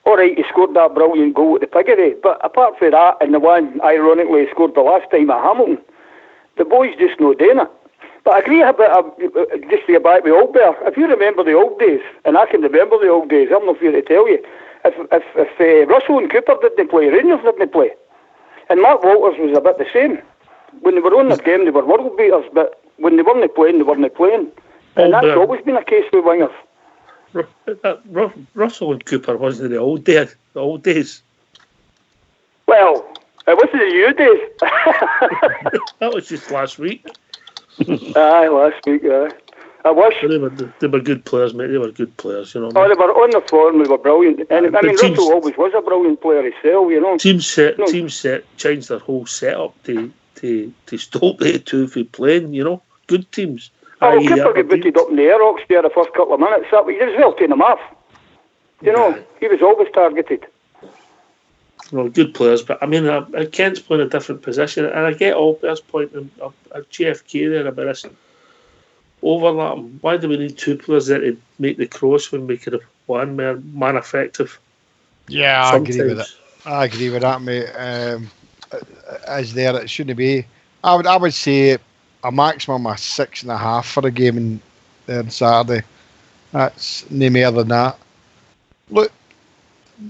All right, he scored that brilliant goal at the Piggery, but apart from that, and the one, ironically, he scored the last time at Hamilton, the boy's just not doing it. But I agree a bit, just to get back with Old Bear, if you remember the old days, and I can remember the old days, I'm not here to tell you, if Russell and Cooper didn't play, Rangers didn't play, and Mark Walters was a bit the same. When they were on the game, they were world beaters, but when they weren't playing, they weren't playing. And that's always been a case with wingers. Russell and Cooper wasn't the old days. Well, it wasn't the new days. That was just last week. Aye, last week, aye. I wish. They were good players, mate. They were good players, Oh, they were on the form. They were brilliant. And I mean, Russell always was a brilliant player himself, Team set changed their whole setup to stop the two from playing, Good teams. Oh, Cooper got booted up in the Aerox there the first couple of minutes. That was as well taking him off. He was always targeted. Well, good players, but I mean, Kent's playing a different position, and I get all Bear's point at GFK there about this overlap. Why do we need two players there to make the cross when we could have one man effective? Yeah, I agree with that, mate. As there, it shouldn't be. I would say a maximum of 6.5 for a game on Saturday. That's no more than that. Look,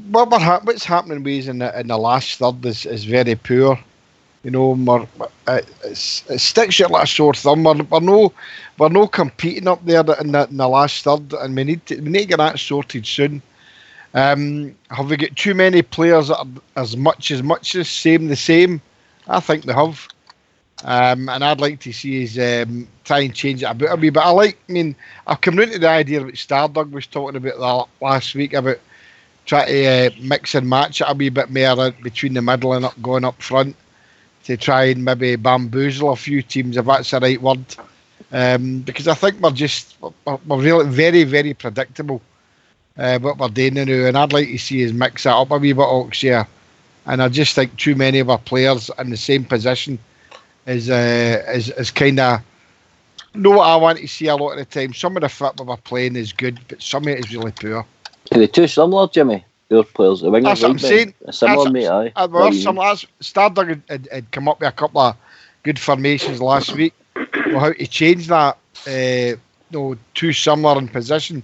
what's happening with us in the last third is very poor. It sticks you like a sore thumb. We're no competing up there in the last third, and we need to get that sorted soon. Have we got too many players that are as much the same? I think they have. And I'd like to see us try and change it a bit. But I've come round to the idea that Stardog was talking about that last week about trying to mix and match it a wee bit more between the middle and going up front to try and maybe bamboozle a few teams, if that's the right word. Because I think we're really very, very predictable what we're doing now, and I'd like to see us mix that up a wee bit, Oxshare. And I just think too many of our players in the same position is kind of not what I want to see a lot of the time. Some of the football we're playing is good, but some of it is really poor. Are they too similar, Jimmy? Your players, the wingers. That's what I'm saying. Similar, mate. Aye. Stardog had come up with a couple of good formations last week. Well, how to change that? Too similar in position.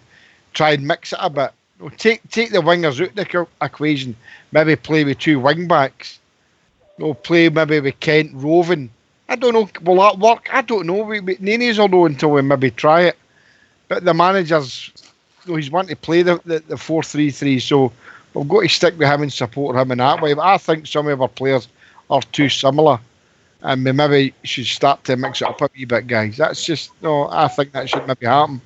Try and mix it a bit. Take the wingers out of the equation. Maybe play with two wing backs. Play maybe with Kent roving. I don't know. Will that work? I don't know. Nene's will know until we maybe try it. But the manager's, he's wanting to play the 4-3-3, so we've got to stick with him and support him in that way. But I think some of our players are too similar, and we maybe should start to mix it up a wee bit, guys. That's just I think that should maybe happen.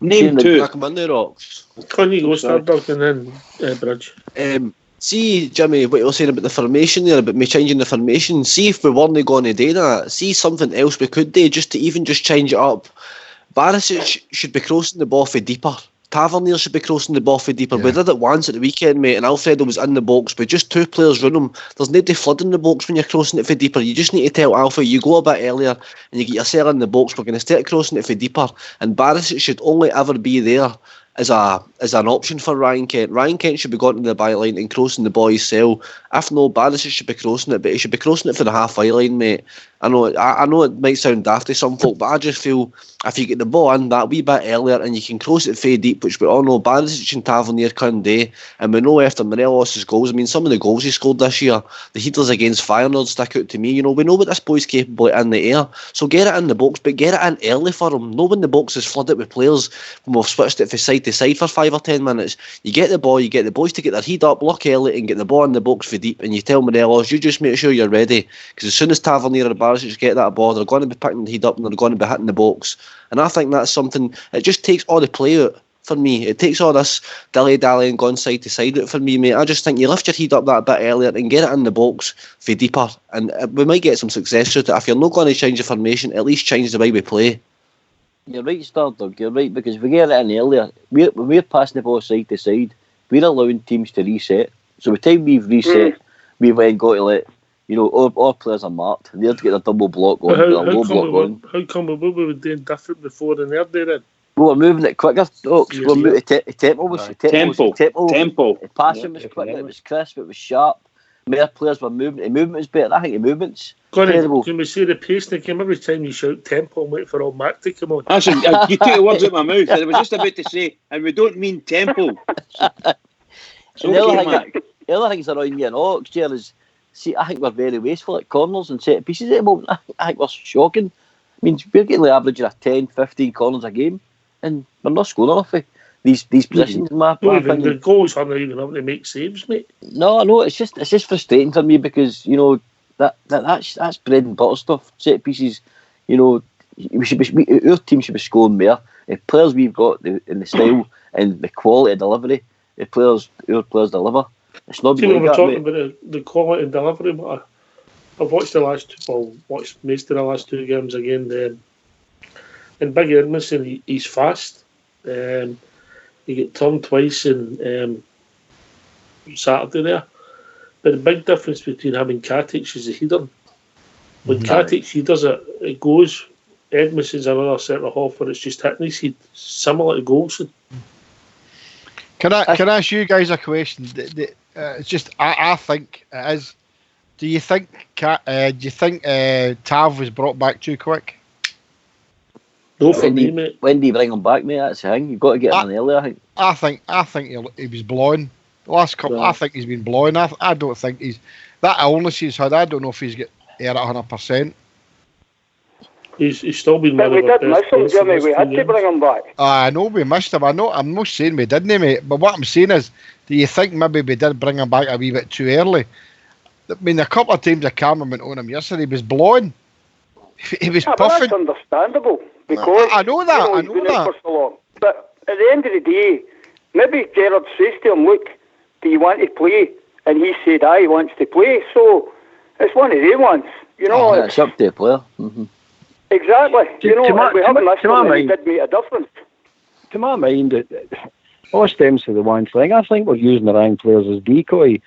Name two. Can you go, Stardog, and then Bridge? See, Jimmy, what you were saying about the formation there, about me changing the formation. See if we weren't going to do that. See something else we could do just to change it up. Barisic should be crossing the ball for deeper. Tavernier should be crossing the ball for deeper. We did it once at the weekend, mate, and Alfredo was in the box, but just two players run him. There's nobody flooding the box when you're crossing it for deeper. You just need to tell Alpha, you go a bit earlier and you get yourself in the box. We're going to start crossing it for deeper, and Barisic should only ever be there as an option for Ryan Kent. Ryan Kent should be going to the byline and crossing the ball himself. If no, Barisic should be crossing it, but he should be crossing it for the halfway line, mate. I know it might sound daft to some folk, but I just feel if you get the ball in that wee bit earlier and you can cross it fade deep, which we all know Barisic and Tavernier can do, and we know after Morelos' goals, I mean, some of the goals he scored this year, the headers against Feyenoord stick out to me. You know, we know what this boy's capable of in the air, so get it in the box, but get it in early for him. Know when the box is flooded with players, when we've switched it from side to side for 5 or 10 minutes, you get the ball, you get the boys to get their head up, look early and get the ball in the box for deep, and you tell Morelos, you just make sure you're ready, because as soon as Tavernier or Barisic get that ball, they're going to be picking the head up and they're going to be hitting the box. And I think that's something, it just takes all the play out for me. It takes all this dilly-dally and going side to side out for me, mate. I just think you lift your head up that bit earlier and get it in the box for deeper, and we might get some success with it. If you're not going to change the formation, at least change the way we play. You're right, Stardog, you're right, because if we get it in earlier, when we're passing the ball side to side, we're allowing teams to reset. So by the time we've reset, we've then got to let, you know, our players are marked. They're to get a double block on, a low block on. How come we were doing different before in there, then? We were moving it quicker, Oaks. We were moving tempo. The passing was quicker, it was crisp, it was sharp. More players were moving. The movement was better. I think the movement's terrible. Can we see the pace that came every time you shout tempo and wait for all Mac to come on? Actually, you took the words out of my mouth. I was just about to say, and we don't mean tempo. The other things around you and Oaks, Ger, is, see, I think we're very wasteful at corners and set pieces at the moment. I think we're shocking. I mean, we're getting the average of 10, 15 corners a game, and we're not scoring enough of these positions. The goals aren't even able to make saves, mate. No, it's just frustrating for me because, you know, that's bread and butter stuff. Set pieces, you know, our team should be scoring more. The players we've got in the style and the quality of delivery, our players deliver. It's not see, we're talking about the quality and delivery, but I've watched watched most of the last two games again. And Big Edmondson, he's fast. He got turned twice in Saturday there. But the big difference between him and Katic is the header. When Katic, he does it goes. Edmondson's another centre half where it's just hitting his head, similar to Goldson. Can I ask you guys a question? It's just I think it is. Do you think Tav was brought back too quick? No, for me, mate. When do you bring him back, mate? That's the thing. You've got to get him in earlier, I think. I think he was blowing. The last couple, I think he's been blowing. I don't think he's that illness he's had. I don't know if he's got air at 100%. He's still been. But we did miss him, Jimmy. We had to bring him back. I know we missed him. I know. I'm not saying we didn't, mate. But what I'm saying is, do you think maybe we did bring him back a wee bit too early? I mean, a couple of times the camera went on him yesterday. He was blowing. He was puffing. But that's understandable because I know that. I know that. For so long. But at the end of the day, maybe Gerrard says to him, "Look, do you want to play?" And he said, "He wants to play." So it's one of the ones, you know. It's up to the player. Mm-hmm. Exactly. You know, we haven't missed him, and he did make a difference. To my mind, it all stems to the one thing. I think we're using the wrong players as decoys.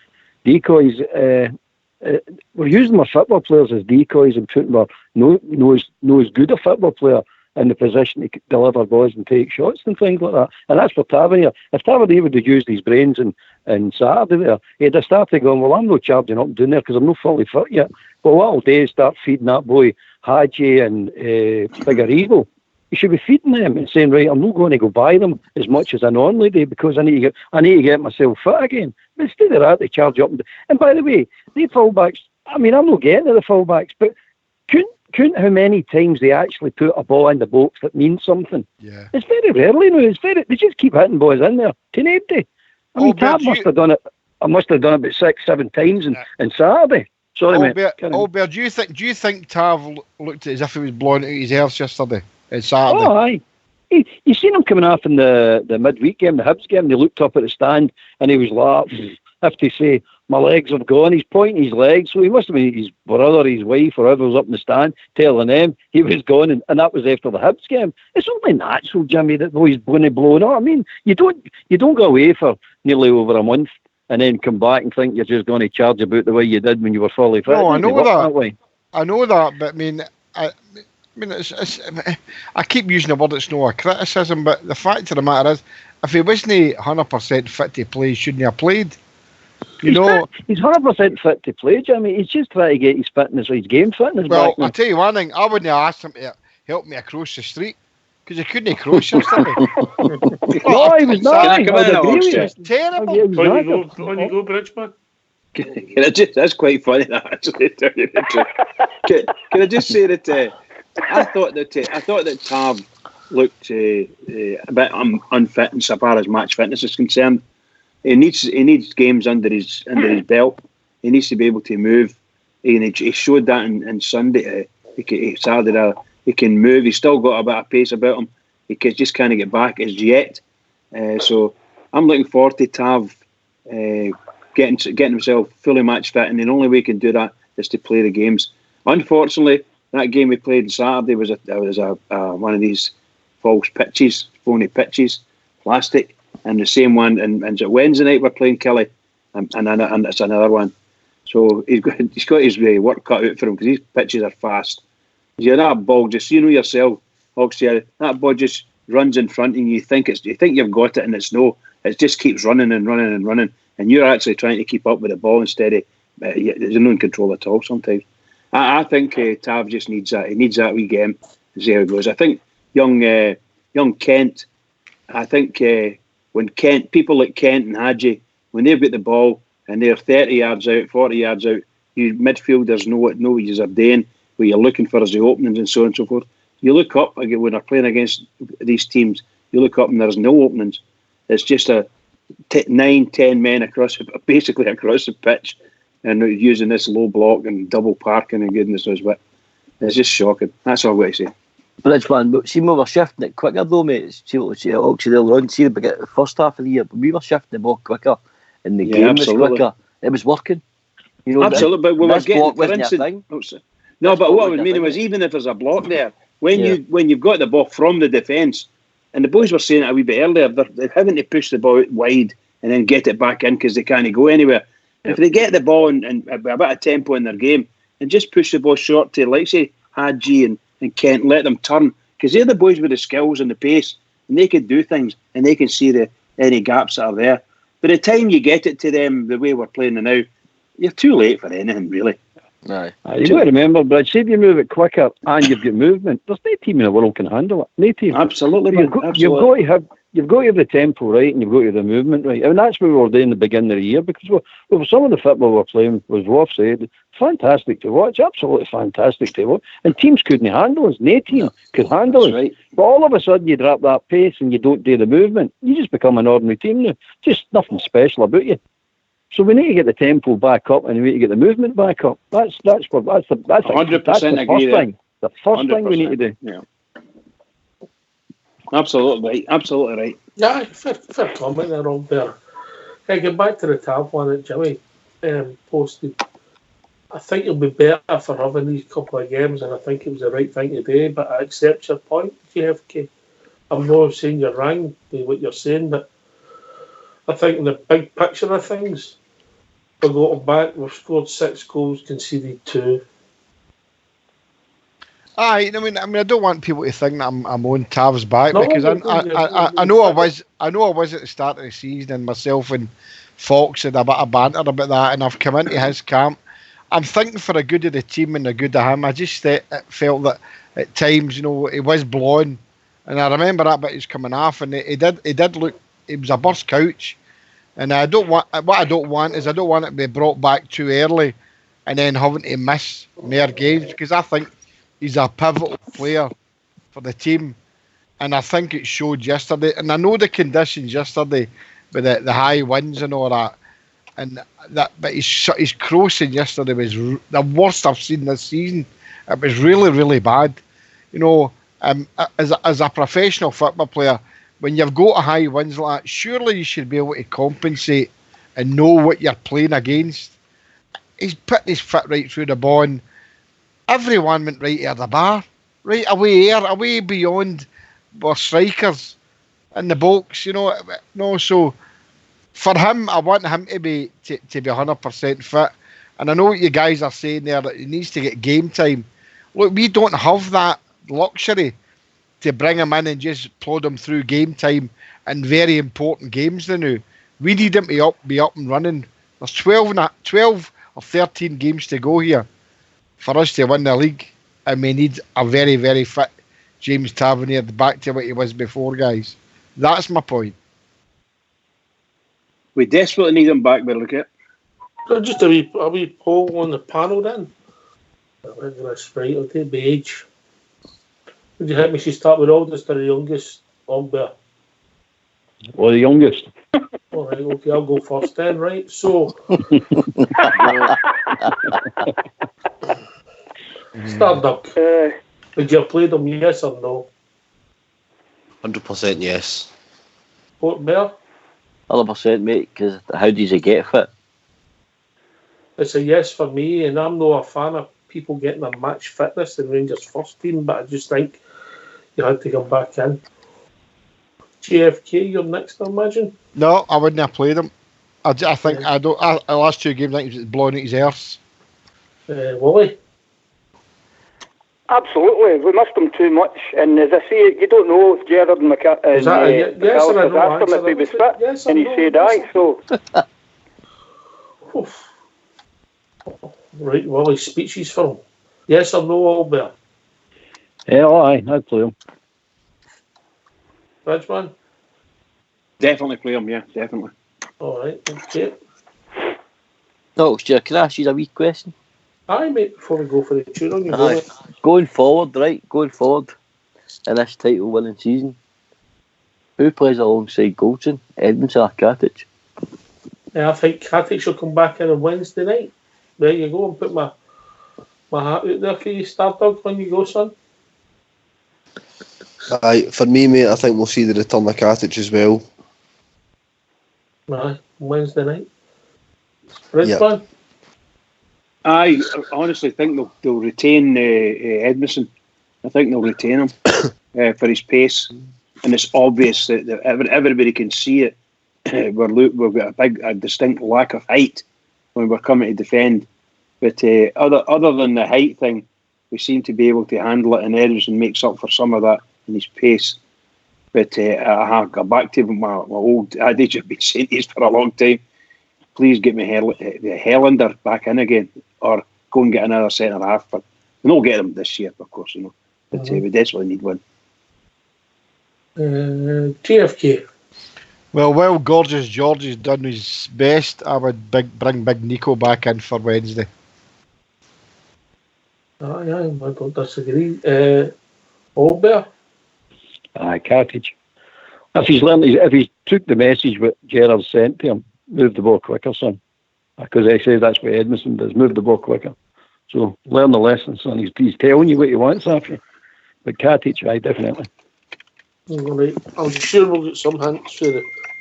We're using our football players as decoys and putting our no as good a football player in the position to deliver balls and take shots and things like that. And that's for Tavernier. If Tavernier would have used his brains in Saturday there, he'd have started going, well, I'm not charging up and doing there because I'm not fully fit yet. But what I'll do is start feeding that boy Hadji and Figueiredo. You should be feeding them and saying, right, I'm not going to go buy them as much as I normally do because I need to get myself fit again. But instead of that, they charge up. And by the way, the fullbacks, I mean, I'm not getting to the fullbacks, but couldn't how many times they actually put a ball in the box that means something. Yeah. It's very rarely now. They just keep hitting balls in there to nobody. I mean, Tab must have done it. I must have done it about 6-7 times in Saturday. Sorry, mate. Albert, do you think Tav looked as if he was blowing out his ears yesterday? It's Saturday. Oh, aye. You seen him coming off in the midweek game, the Hibs game. They looked up at the stand and he was like, have to say, my legs have gone. He's pointing his legs, so he must have been his brother, his wife, or whoever was up in the stand, telling them he was gone, and that was after the Hibs game. It's only natural, Jimmy, that he's going to blow up. I mean, you don't go away for nearly over a month and then come back and think you're just going to charge about the way you did when you were fully fit. No, I know that. way. I know that, but I mean, I keep using the word it's not a criticism, but the fact of the matter is, if he wasn't 100% fit to play, shouldn't he have played? He's 100% fit to play, Jimmy. He's just trying to get his fitness, his game fitness well, back. Well, I'll tell you one thing, I wouldn't have asked him to help me across the street, because he couldn't cross yesterday. No, he was not. Can I come in, Alex? It was terrible. On you go, Bridgman. That's quite funny, that, actually. Can I just say that I thought that Tav looked a bit unfit insofar as match fitness is concerned. He needs games under his belt. He needs to be able to move. He showed that in Sunday. Saturday. He can move. He's still got a bit of pace about him. He just can't get back as yet. So I'm looking forward to Tav getting himself fully match fit, and the only way he can do that is to play the games. Unfortunately, that game we played on Saturday was one of these false pitches, phony pitches, plastic, and the same one. And Wednesday night we're playing Kelly, and it's another one. So he's got his work cut out for him, because these pitches are fast. That ball just, yourself, Oxy, that ball just runs in front, and you think you've got it, and it's no. It just keeps running and running and running, and you're actually trying to keep up with the ball instead of there's no control at all sometimes. I think Tav just needs that. He needs that wee game to see how it goes. I think young Kent. I think when people like Kent and Hadji, when they've got the ball and they're 30 yards out, 40 yards out, you midfielders know what you're doing, what you're looking for as the openings and so on and so forth. You look up again when they're playing against these teams. You look up and there's no openings. It's just 9-10 men basically across the pitch, and using this low block and double parking and goodness knows what. It's just shocking. That's all I've got to say. Bridgman, but see, we were shifting it quicker though, mate. See what Oxydale run. See the first half of the year, but we were shifting the ball quicker, and the game absolutely. was quicker. It was working. Absolutely, but we were getting, for instance. No, but what I was meaning was, even if there's a block there, when you've got the ball from the defence, and the boys were saying it a wee bit earlier, they're having to push the ball out wide and then get it back in because they can't go anywhere. If they get the ball and a bit of tempo in their game and just push the ball short to, like say, Hadji and Kent, let them turn, because they're the boys with the skills and the pace, and they can do things and they can see any gaps that are there. By the time you get it to them the way we're playing it now, you're too late for anything, really. Aye. You've got to remember, Brad, say if you move it quicker and you've got movement, there's no team in the world can handle it. No team. Absolutely, You've got to have the tempo right, and you've got to have the movement right. I mean, that's what we were doing in the beginning of the year, because some of the football we were playing was rough said, fantastic to watch, absolutely fantastic to watch. And teams couldn't handle us. No team could handle us. Right. But all of a sudden you drop that pace and you don't do the movement, you just become an ordinary team now. Just nothing special about you. So we need to get the tempo back up, and we need to get the movement back up. That's 100% agree first thing. The first thing we need to do. Yeah. Absolutely right. Yeah, fair comment there, Rob. There. Hey, get back to the Tav one that Jimmy posted. I think it'll be better for having these couple of games, and I think it was the right thing to do. But I accept your point, GFK. I'm not saying you're wrong with what you're saying, but I think in the big picture of things, we're going back. We've scored 6 goals, conceded 2. I mean, I don't want people to think that I'm on Tav's back, No, because I know I was at the start of the season, and myself and Fox had a bit of banter about that, and I've come into his camp. I'm thinking for the good of the team and the good of him. I just felt that at times, he was blowing, and I remember that bit he's coming off, and he did look. It was a burst couch, and I don't want it to be brought back too early, and then having to miss more games, because I think he's a pivotal player for the team, and I think it showed yesterday. And I know the conditions yesterday with the high winds and all that, but his crossing yesterday was the worst I've seen this season. It was really, really bad. As a professional football player, when you've got a high winds like that, surely you should be able to compensate and know what you're playing against. He's putting his foot right through the ball, and everyone went right to the bar, right away here, away beyond our strikers in the box, you know. No, so for him, I want him to be 100% fit. And I know what you guys are saying there, that he needs to get game time. Look, we don't have that luxury to bring him in and just plod him through game time in very important games now. We need him to be up and running. There's 12 or 13 games to go here for us to win the league. And we need a very, very fit James Tavernier back to what he was before, guys. That's my point. We desperately need him back, but look at. Just a wee poll on the panel then. That's right, I'll take the age. Would you help me? She start with oldest or the youngest? Albert. Well, the youngest. All right, okay, I'll go first then, right? So, Starduck, would you have played him, yes or no? 100% yes. Port Bear? 100%, mate, because how does he get fit? It's a yes for me, and I'm not a fan of people getting their match fitness in Rangers first team, but I just think you had to come back in. JFK, you're next, I imagine? No, I wouldn't have played him. I think the last two games, I think he was blowing at his arse. Wally? Absolutely, we missed him too much. And as I say, you don't know if Gerrard and yes McAllister asked him if he was fit, and he said aye. So, right, Wally's speeches for him. Yes or no, Albert? Yeah, aye, I'd play him. Bridgeman? Definitely play him, yeah, definitely. All right, okay. No, sure, can I ask you a wee question? Aye, mate, before we go for the tune on you. Going forward in this title winning season, who plays alongside Goldson, Edmondson or Katic? Yeah, I think Katic will come back in on Wednesday night. There you go, and put my hat out there for you, Stardog, when you go, son. Aye, for me, mate, I think we'll see the return of Katic as well. Aye, Wednesday night. Bridgeman? Yep. I honestly think they'll retain Edmondson. I think they'll retain him for his pace, and it's obvious that everybody can see it. We've got a distinct lack of height when we're coming to defend. But other than the height thing, we seem to be able to handle it, and Edmondson makes up for some of that in his pace. But I got back to my old adage I've been saying this for a long time. Please get me the Helander back in again, or go and get another centre half. But we'll not get him this year, of course, you know. But we desperately need one. TFK. Well, Gorgeous George has done his best. I would bring Big Nico back in for Wednesday. Aye, I don't disagree. Albert? Aye, Katic. If he took the message what Gerrard sent to him, move the ball quicker, son. Because I say that's what Edmondson does, move the ball quicker. So learn the lesson, son. He's telling you what he wants after you. But Katic, aye, definitely. Right. I'm sure we'll get some hints for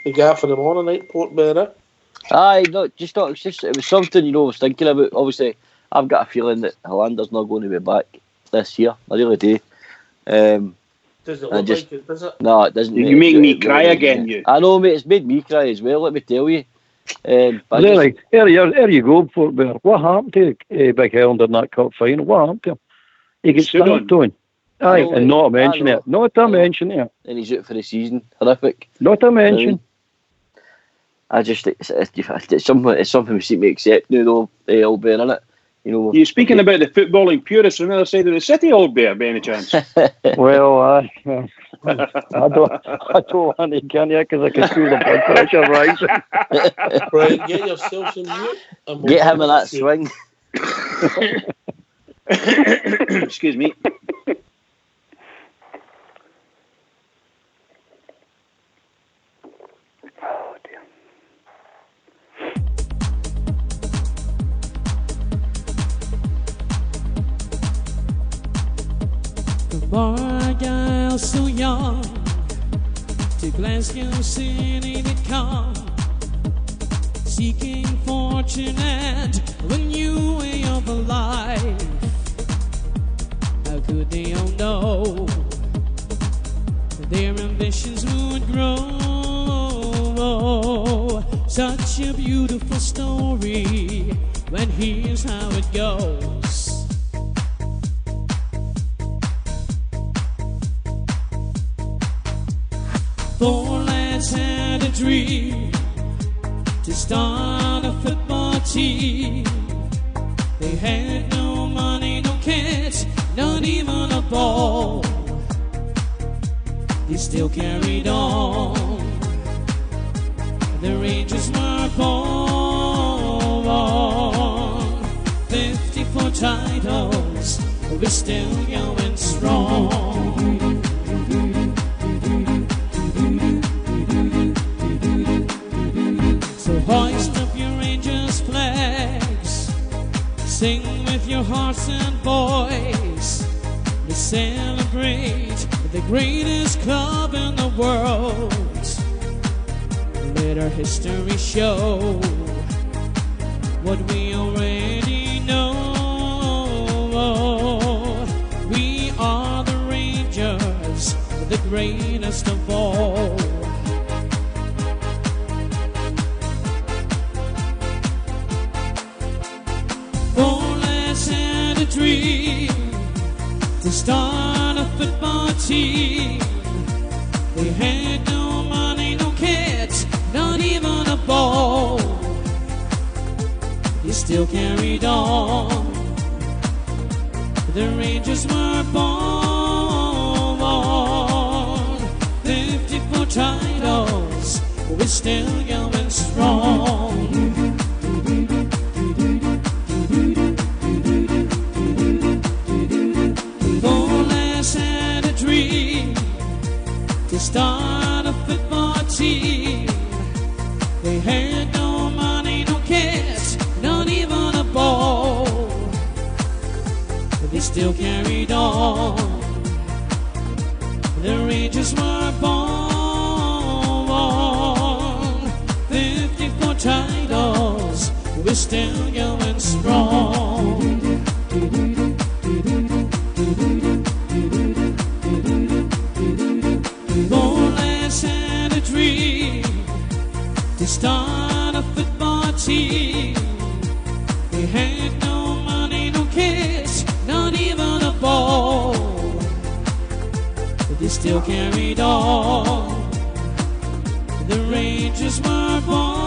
the gaffer tomorrow night, Port Bear. Aye, it was something, I was thinking about. Obviously, I've got a feeling that Holander's not going to be back this year. I really do. Does it look like it, does it? No, it doesn't. You make me cry again, you. I know, mate, it's made me cry as well, let me tell you. But here you go, Port Bear. What happened to Big Helander in that cup final? What happened to him? He gets stamped on. Aye, and not to mention it. Not to mention it. And he's out for the season. Horrific. Not to mention. I just, it's something we seem to accept now, though, Old Bear, innit? You're speaking about the footballing purists on the other side of the city, Old Bear, by any chance? Well, I don't want to can you, because I can feel the blood pressure rising. Right, get yourself some mute. Get him in that swing. Excuse me. Oh dear. The boy girl so young to Glasgow City to come, seeking fortune and the new way of life. How could they all know their ambitions would grow? Such a beautiful story, when here's how it goes. Four lads had a dream to start a football team. They had no money, no kit, not even a ball. They still carried on. The Rangers were born. 54 titles, we're still going strong. So hoist up your Rangers flags, sing with your hearts and voice. Let's celebrate the greatest club in the world. Let our history show what we already know. We are the Rangers, the greatest of all. Four lads had a dream to start a football team. They had no money, no kit, not even a ball. They still carried on. The Rangers were born. 54 titles, we're still going strong. Four lads had a dream to start a football team. They had no money, no kit, not even a ball. But they still carried on. The Rangers were born. 54 titles, we're still going strong. Four lads had a dream to start a football team. They had no money, no kit, not even a ball. But they still carried on. The Rangers were born.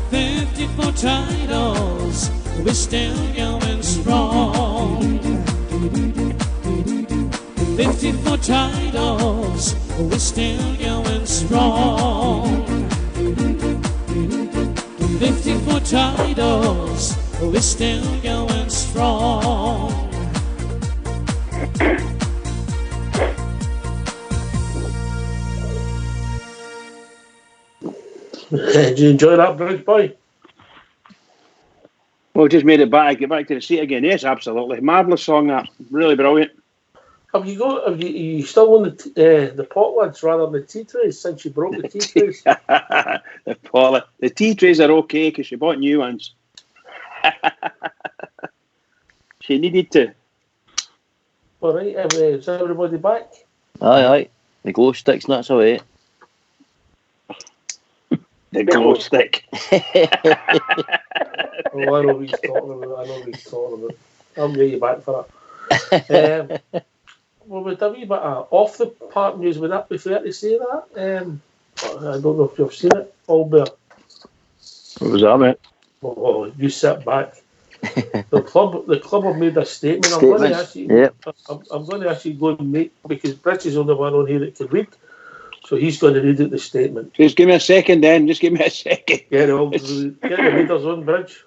54 titles, we're still going strong. 54 titles, we're still going strong. 54 titles, we're still going strong. Did you enjoy that, Bridge Boy? Well, just made it back. Get back to the seat again. Yes, absolutely. Marvellous song, that. Really brilliant. Have you you still on the pot lids rather than the tea trays since you broke the tea trays? The tea trays are okay because she bought new ones. She needed to. All right, is everybody back? Aye. The glow stick's not so it. The glow stick. Oh, I know what he's talking about. I'll get you back for that. Well, with a wee bit of off the park news, would that be fair to say that? I don't know if you've seen it, Albert. What was that, mate? Oh, you sit back. The club have made a statement. I'm going to actually go and make, because Bridge is the only one on here that can read, so he's going to read out the statement. Just give me a second then. Just give me a second. Get the readers on, Bridge.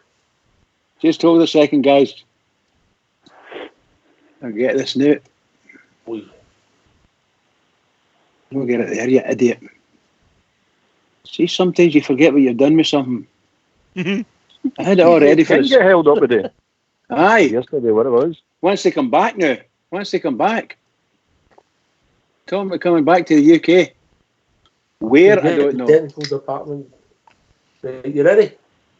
Just hold a second, guys. I'll get this now. Don't get it there, you idiot. See, sometimes you forget what you've done with something. I had it all ready for us. Get held up today. Aye. Yesterday, what it was. Once they come back now. Tell them we're coming back to the UK. Where? The I don't know. technical department. Right, you ready?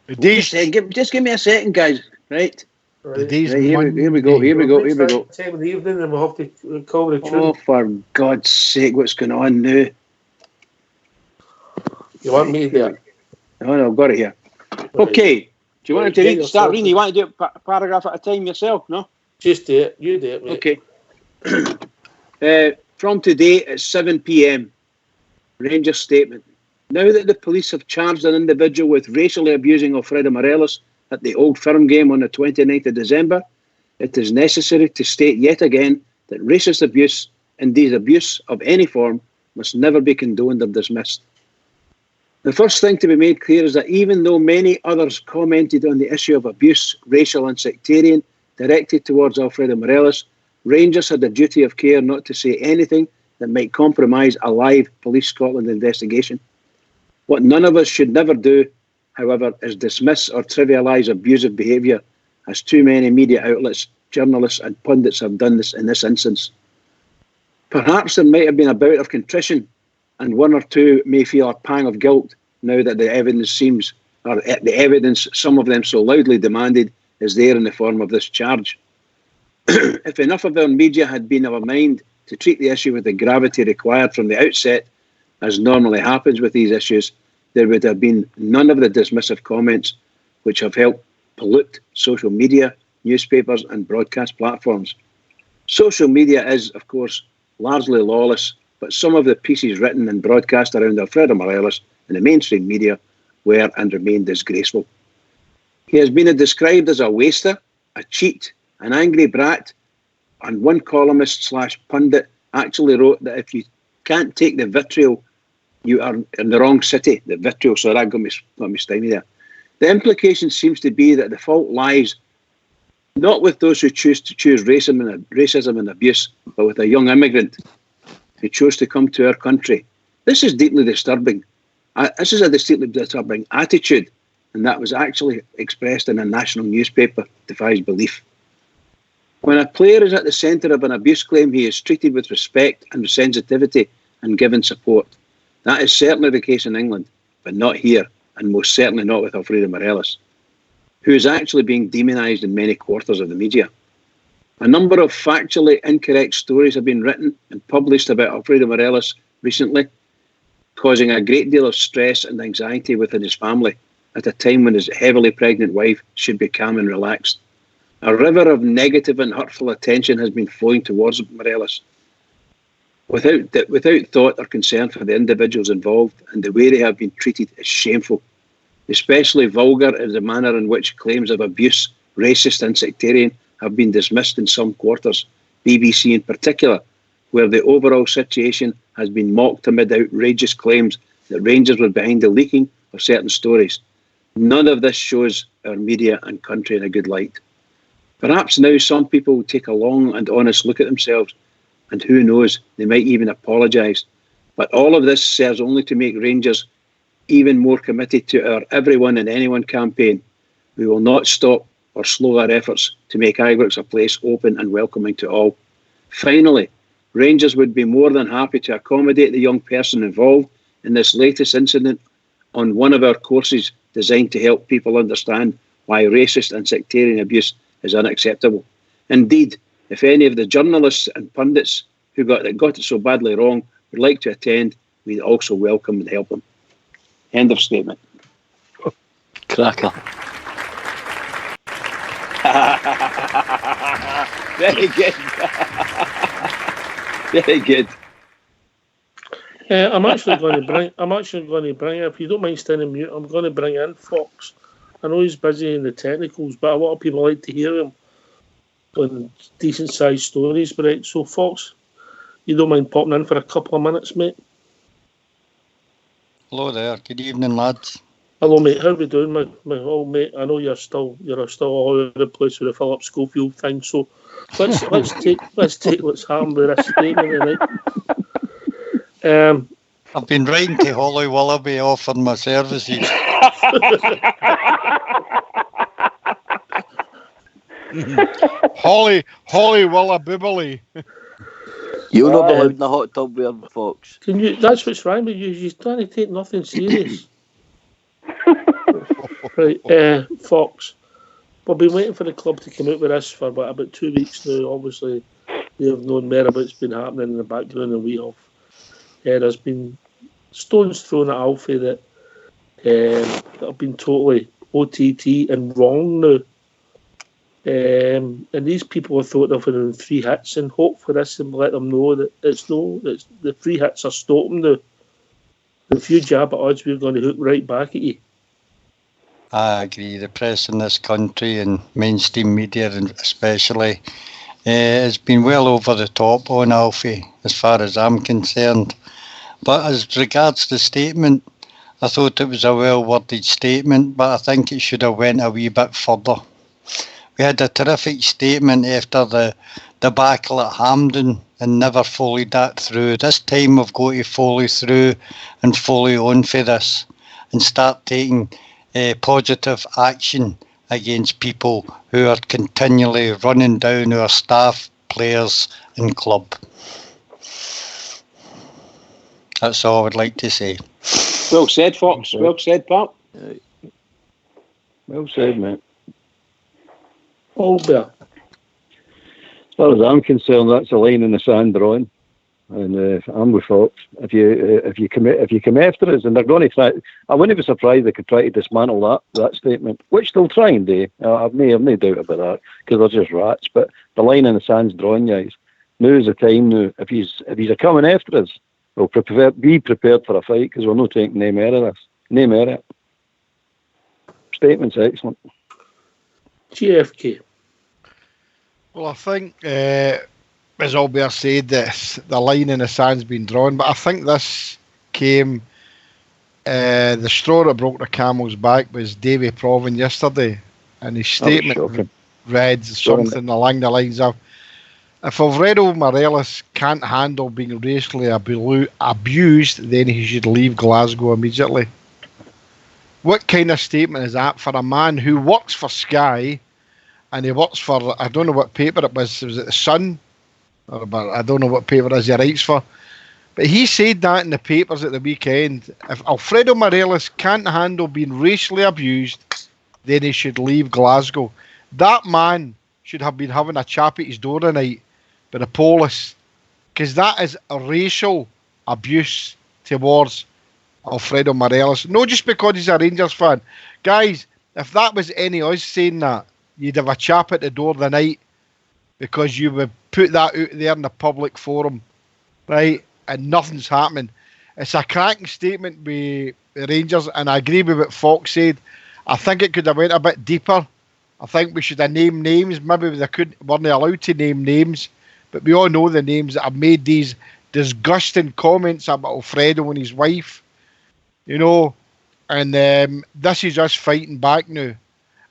The days, Just give me a second, guys. Right. the days Right, here we go. Monday. Here we go. Next Here we go. time in the evening, and we'll have to call the tune. Oh, for God's sake, what's going on now? You want me to do it? Oh, no, I've got it here. Okay. Do you want to start reading? You want to do it paragraph at a time yourself, no? Just do it. You do it, mate. Okay. From today at 7 p.m. Rangers statement. Now that the police have charged an individual with racially abusing Alfredo Morelos at the Old Firm game on the 29th of December, it is necessary to state yet again that racist abuse, indeed abuse of any form, must never be condoned or dismissed. The first thing to be made clear is that even though many others commented on the issue of abuse, racial and sectarian, directed towards Alfredo Morelos, Rangers had a duty of care not to say anything that might compromise a live Police Scotland investigation. What none of us should never do, however, is dismiss or trivialise abusive behaviour, as too many media outlets, journalists and pundits have done this in this instance. Perhaps there might have been a bout of contrition, and one or two may feel a pang of guilt now that the evidence some of them so loudly demanded, is there in the form of this charge. If enough of our media had been of a mind to treat the issue with the gravity required from the outset, as normally happens with these issues, there would have been none of the dismissive comments which have helped pollute social media, newspapers and broadcast platforms. Social media is, of course, largely lawless, but some of the pieces written and broadcast around Alfredo Morelos in the mainstream media were and remain disgraceful. He has been described as a waster, a cheat, an angry brat, and one columnist/pundit actually wrote that if you can't take the vitriol, you are in the wrong city. The vitriol, so that got me stymied there. The implication seems to be that the fault lies not with those who choose racism and abuse, but with a young immigrant who chose to come to our country. This is deeply disturbing. This is a deeply disturbing attitude, and that was actually expressed in a national newspaper. Defies belief. When a player is at the centre of an abuse claim, he is treated with respect and sensitivity and given support. That is certainly the case in England, but not here, and most certainly not with Alfredo Morelos, who is actually being demonised in many quarters of the media. A number of factually incorrect stories have been written and published about Alfredo Morelos recently, causing a great deal of stress and anxiety within his family at a time when his heavily pregnant wife should be calm and relaxed. A river of negative and hurtful attention has been flowing towards Morelos, without thought or concern for the individuals involved, and the way they have been treated is shameful. Especially vulgar is the manner in which claims of abuse, racist and sectarian, have been dismissed in some quarters, BBC in particular, where the overall situation has been mocked amid outrageous claims that Rangers were behind the leaking of certain stories. None of this shows our media and country in a good light. Perhaps now some people will take a long and honest look at themselves, and who knows, they might even apologise. But all of this serves only to make Rangers even more committed to our Everyone and Anyone campaign. We will not stop or slow our efforts to make Ibrox a place open and welcoming to all. Finally, Rangers would be more than happy to accommodate the young person involved in this latest incident on one of our courses designed to help people understand why racist and sectarian abuse is unacceptable. Indeed, if any of the journalists and pundits who got it so badly wrong would like to attend, we'd also welcome and help them. End of statement. Cracker. Very good. Very good. I'm actually going to bring. If you don't mind staying on mute, I'm going to bring in Fox. I know he's busy in the technicals, but a lot of people like to hear him on decent sized stories. Right, so Fox, you don't mind popping in for a couple of minutes, mate? Hello there. Good evening, lads. Hello, mate. How are we doing, my old mate? I know you're still all over the place with the Philip Schofield thing. So let's take what's happened with this statement tonight. I've been writing to Holly Willoughby offering my services. Holly Willoughby. You'll not be having a hot tub with him, Fox. Can you? That's what's wrong with you. You're trying to take nothing serious. Right, Fox. We've been waiting for the club to come out with this for about 2 weeks now. Obviously, we have known more about what's been happening in the background than we have. There's been stones thrown at Alfie that have been totally OTT and wrong now. And these people have thought they've had 3 hits, and hope for this and let them know that it's the 3 hits are stopping now. If you jab at odds, we're going to hook right back at you. I agree. The press in this country and mainstream media, and especially, has been well over the top on Alfie, as far as I'm concerned. But as regards the statement, I thought it was a well-worded statement, but I think it should have went a wee bit further. We had a terrific statement after the debacle at Hampden and never followed that through. This time we've got to follow through and follow on for this and start taking positive action against people who are continually running down our staff, players and club. That's all I would like to say. Well said, Fox. Well said, Pat. Well said, mate. Albert. As far as I'm concerned, that's a line in the sand drawing, and I'm with Fox. If you come after us, and they're going to try, I wouldn't be surprised they could try to dismantle that statement, which they'll try and do. I've no doubt about that, because they're just rats. But the line in the sand's drawing, guys. Now's the time. Now, if he's coming after us, we'll be prepared for a fight, because we're not taking no more of this. No more of it. Statement's excellent. GFK. Well, I think, as Albert said, that the line in the sand's been drawn, but I think this came, the straw that broke the camel's back was Davy Provan yesterday, and his statement read something along the lines of, if Alfredo Morelos can't handle being racially abused, then he should leave Glasgow immediately. What kind of statement is that for a man who works for Sky, and he works for, I don't know what paper it was it The Sun? I don't know what paper it is he writes for. But he said that in the papers at the weekend. If Alfredo Morelos can't handle being racially abused, then he should leave Glasgow. That man should have been having a chap at his door tonight by the police, because that is a racial abuse towards Alfredo Morelos. Not just because he's a Rangers fan. Guys, if that was any of us saying that, you'd have a chap at the door the night, because you would put that out there in the public forum, right? And nothing's happening. It's a cracking statement by the Rangers, and I agree with what Fox said. I think it could have went a bit deeper. I think we should have named names. Maybe weren't allowed to name names, but we all know the names that have made these disgusting comments about Alfredo and his wife, you know. And this is us fighting back now.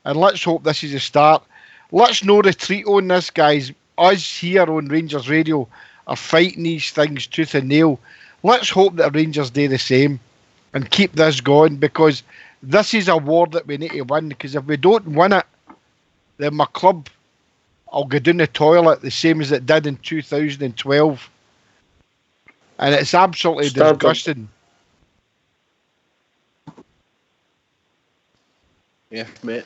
And let's hope this is a start. Let's no retreat on this, guys. Us here on Rangers Radio are fighting these things tooth and nail. Let's hope that Rangers do the same and keep this going, because this is a war that we need to win. Because if we don't win it, then my club will go down the toilet the same as it did in 2012. And it's absolutely disgusting. Yeah, mate.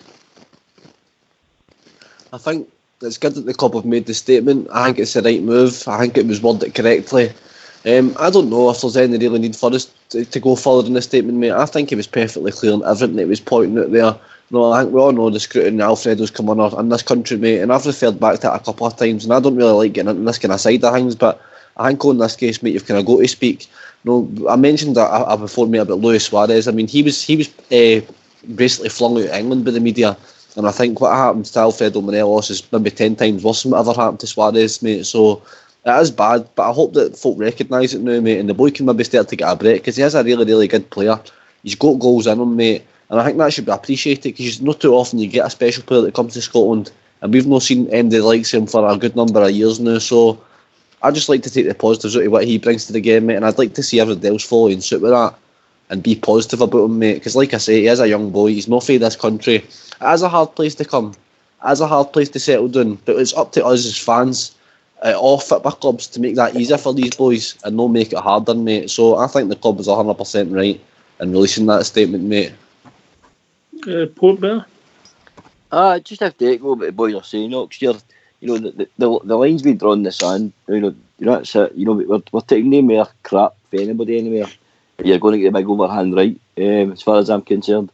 I think it's good that the club have made the statement. I think it's the right move. I think it was worded correctly. I don't know if there's any really need for us to go further in the statement, mate. I think it was perfectly clear in everything it was pointing out there. No, I think we all know the scrutiny Alfredo's come under in this country, mate, and I've referred back to it a couple of times, and I don't really like getting into this kind of side of things, but I think on this case, mate, you've kind of got to speak. No, I mentioned that before, mate, about Luis Suarez. I mean, he was basically flung out of England by the media. And I think what happened to Alfredo Morelos is maybe 10 times worse than whatever happened to Suarez, mate. So it is bad, but I hope that folk recognise it now, mate, and the boy can maybe start to get a break, because he is a really, really good player. He's got goals in him, mate, and I think that should be appreciated, because not too often you get a special player that comes to Scotland, and we've not seen anybody like him for a good number of years now. So I'd just like to take the positives out of what he brings to the game, mate, and I'd like to see everybody else following suit with that and be positive about him, mate, because like I say, he is a young boy. He's not from this country. It is a hard place to come. It is a hard place to settle down, but it's up to us as fans off football clubs to make that easier for these boys and not make it harder, mate. So I think the club was 100% right in releasing that statement, mate. Port Bear? I just have to echo what the boys are saying, Ox. You know, the lines being drawn in the sand, you know that's it. You know, we're taking no more crap for anybody anywhere. You're going to get the big overhand right, as far as I'm concerned.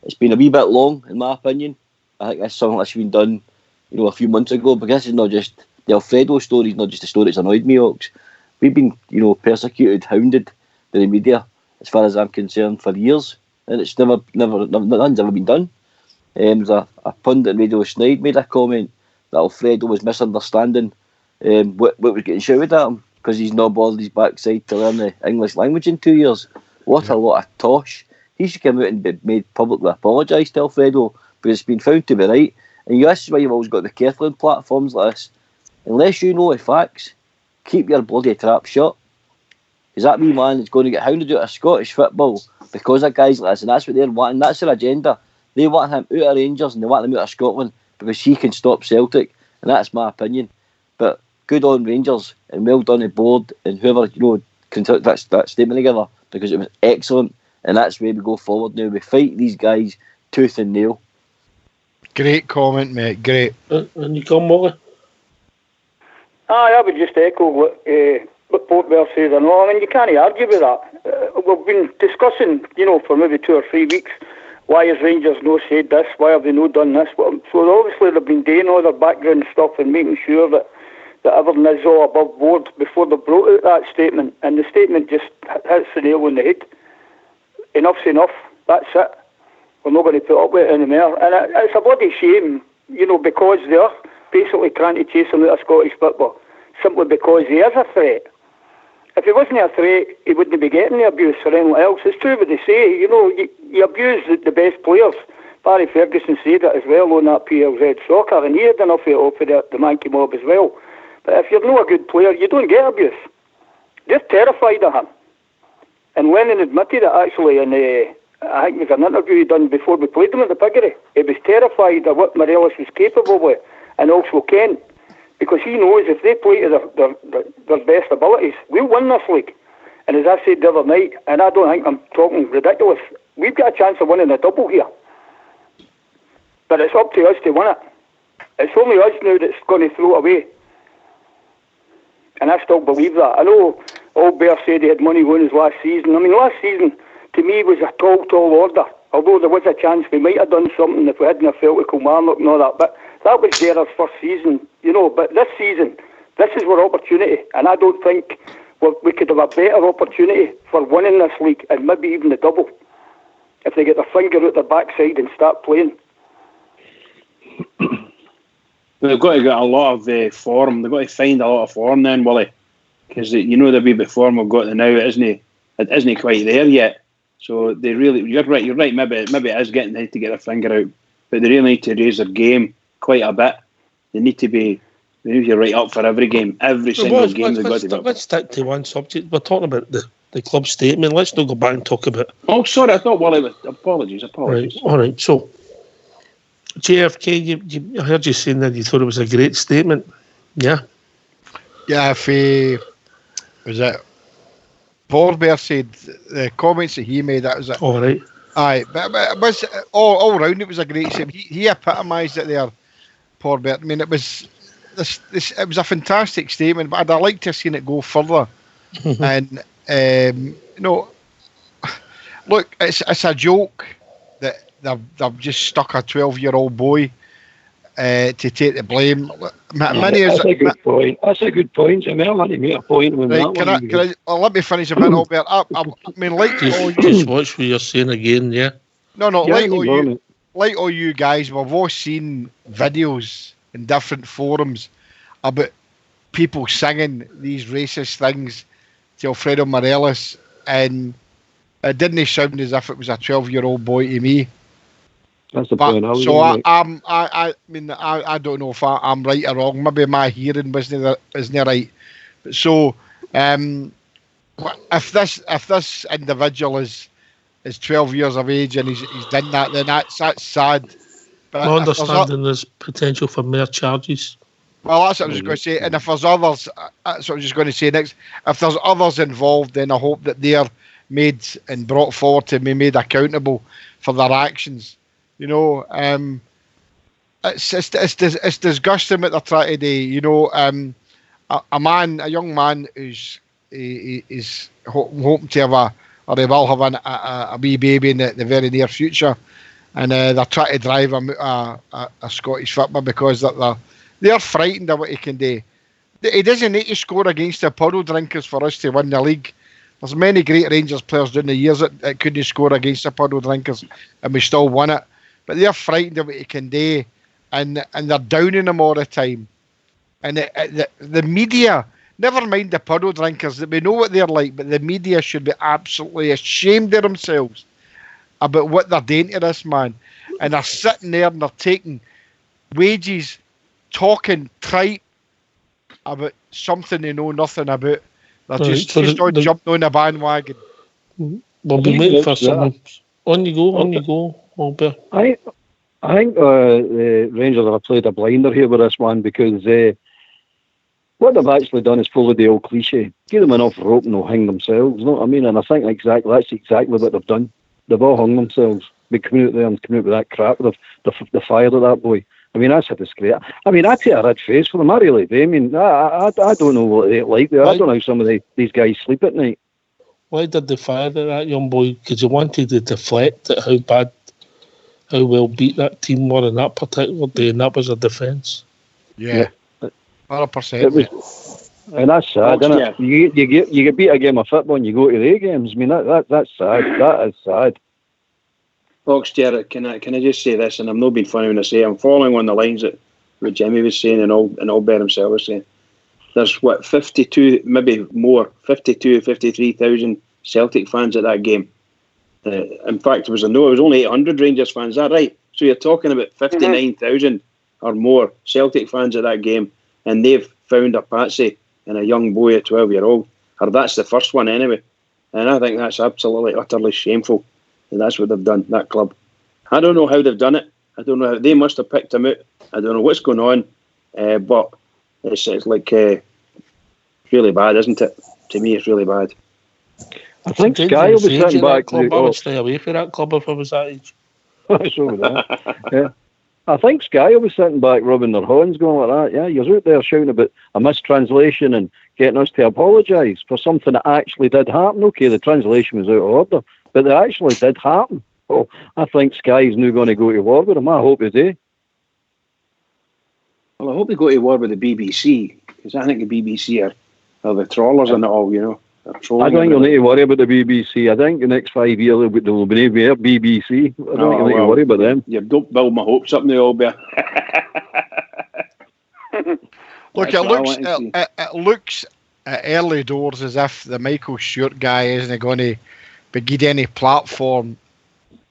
It's been a wee bit long, in my opinion. I think that's something that should have been done, you know, a few months ago. But this is not just the Alfredo story. It's not just a story that's annoyed me, Ox. We've been, you know, persecuted, hounded by the media, as far as I'm concerned, for years, and it's nothing's ever been done. There's a pundit on Radio Snide made a comment that Alfredo was misunderstanding what was getting shouted at him because he's not bothered his backside to learn the English language in 2 years. What a lot of tosh. He should come out and be made publicly apologise to Alfredo because it's been found to be right. And this is why you've always got the Catholic platforms like this. Unless you know the facts, keep your bloody trap shut. Because that wee man is going to get hounded out of Scottish football because of guys like this, and that's what they're wanting. That's their agenda. They want him out of Rangers and they want him out of Scotland because he can stop Celtic, and that's my opinion. But good on Rangers and well done the board and whoever, you know, can put that statement together because it was excellent, and that's where we go forward now. We fight these guys tooth and nail. Great comment, mate. Great. And you come, Molly? I would just echo what Port Bear says. I know. I mean, you can't argue with that. We've been discussing, you know, for maybe 2 or 3 weeks. Why has Rangers no said this? Why have they not done this? So obviously they've been doing all their background stuff and making sure that everything is all above board before they brought out that statement. And the statement just hits the nail on the head. Enough's enough. That's it. We're not going to put up with it anymore. And it's a bloody shame, you know, because they are basically trying to chase him out of Scottish football simply because he is a threat. If he wasn't a threat, he wouldn't be getting the abuse for anyone else. It's true what they say. You know, you abuse the best players. Barry Ferguson said it as well on that PLZ soccer, and he had enough of it off for the Mankey mob as well. But if you're not a good player, you don't get abuse. They're terrified of him. And Lennon admitted it actually in I think it was an interview he done before we played them at the Piggery. He was terrified of what Morelos was capable with, and also Kent. Because he knows if they play to their best abilities, we'll win this league. And as I said the other night, and I don't think I'm talking ridiculous, we've got a chance of winning a double here. But it's up to us to win it. It's only us now that's going to throw it away. And I still believe that. I know Old Bear said he had money going his last season. I mean, last season, to me, was a tall order. Although there was a chance we might have done something if we hadn't have felt with Kilmarnock and all that. But that was Gerrard's first season, you know. But this season, this is our opportunity. And I don't think we could have a better opportunity for winning this league and maybe even the double if they get their finger out their backside and start playing. They've got to get a lot of form. They've got to find a lot of form then, Willie. Because you know the wee bit form we've got now, it isn't quite there yet. So they really, you're right. Maybe it is getting to get their finger out, but they really need to raise their game quite a bit. They need to be right up for every game, every single game. Let's stick to one subject. We're talking about the club statement. Let's not go back and talk about. Oh, sorry, I thought Willie was. Apologies. Right, all right. So, JFK, I heard you saying that you thought it was a great statement. Yeah. Yeah, if was it Borbear said the comments that he made, that was it. All right. Aye, but it was all round. It was a great statement. He epitomised it there, Borbear. I mean, it was it was a fantastic statement, but I'd like to have seen it go further. And you know, look, it's a joke that they've just stuck a 12-year-old boy to take the blame. That's a good point. That's a good point. I mean, I'll let you make a point on right, that one. let me finish a bit, Albert. I mean, like just watch what you're saying again, yeah. No, like all you guys, we've all seen videos in different forums about people singing these racist things to Alfredo Morelos, and it didn't sound as if it was a 12-year-old boy to me. That's the point. So I mean, I don't know if I'm right or wrong. Maybe my hearing isn't right. But so, if this individual is 12 years of age and he's done that, then that's sad. But my understanding there's potential for more charges. Well, that's what I was going to say. And if there's others, that's what I was just going to say next. If there's others involved, then I hope that they're made and brought forward to be made accountable for their actions. You know, it's disgusting what they're trying to do. You know, a young man who's is hoping to have or they will have a wee baby in the very near future, and they're trying to drive a Scottish football because they're frightened of what he can do. He doesn't need to score against the puddle drinkers for us to win the league. There's many great Rangers players during the years that couldn't score against the puddle drinkers, and we still won it. But they're frightened of what he can do, and they're downing him all the time. And the media, never mind the puddle drinkers, that we know what they're like, but the media should be absolutely ashamed of themselves about what they're doing to this man. And they're sitting there and they're taking wages, talking tripe about something they know nothing about. They're just not jumping on the bandwagon. We'll be waiting for something. On you go, Albert. I think the Rangers have played a blinder here with this one because what they've actually done is follow the old cliche. Give them enough rope and they'll hang themselves. You know what I mean? And I think that's exactly what they've done. They've all hung themselves. They come out there and come out with that crap. They've fired at that boy. I mean, that's a disgrace. I mean, I take a red face for them. I really do. I mean, I don't know what they're like there. I don't know how some of these guys sleep at night. Why did they fire at that young boy? Because they wanted to deflect at how well beat that team were in that particular day, and that was a defence. Yeah. 100%. And that's sad, isn't it? You get beat a game of football and you go to the games. I mean, that's sad. That is sad. Fox, Jared, can I just say this, and I'm not being funny when I say it, I'm following on the lines that what Jimmy was saying and Albert himself was saying. There's 52, maybe more, 53,000 Celtic fans at that game. In fact, it was only 800 Rangers fans. Is that right? So you're talking about 59,000 or more Celtic fans at that game, and they've found a patsy in a young boy at 12-year-old. Or that's the first one anyway. And I think that's absolutely, utterly shameful. And that's what they've done, that club. I don't know how they've done it. I don't know how they must have picked him out. I don't know what's going on. But it's like really bad, isn't it? To me, it's really bad. I think Sky will be sitting back. I would stay away from that club if I was that age. So would I. Yeah. I think Sky will be sitting back rubbing their horns going like that. Yeah, you're out there shouting about a mistranslation and getting us to apologise for something that actually did happen. Okay, the translation was out of order, but it actually did happen. Oh, I think Sky's now going to go to war with them. I hope they do. Well, I hope they go to war with the BBC, because I think the BBC are the trawlers in it all, you know. I don't think you'll need to worry about the BBC. I think the next 5 years there will be more BBC. I don't think you'll need to worry about them. You don't build my hopes up now, Albert. Look, it looks at early doors as if the Michael Stewart guy isn't going to be given any platform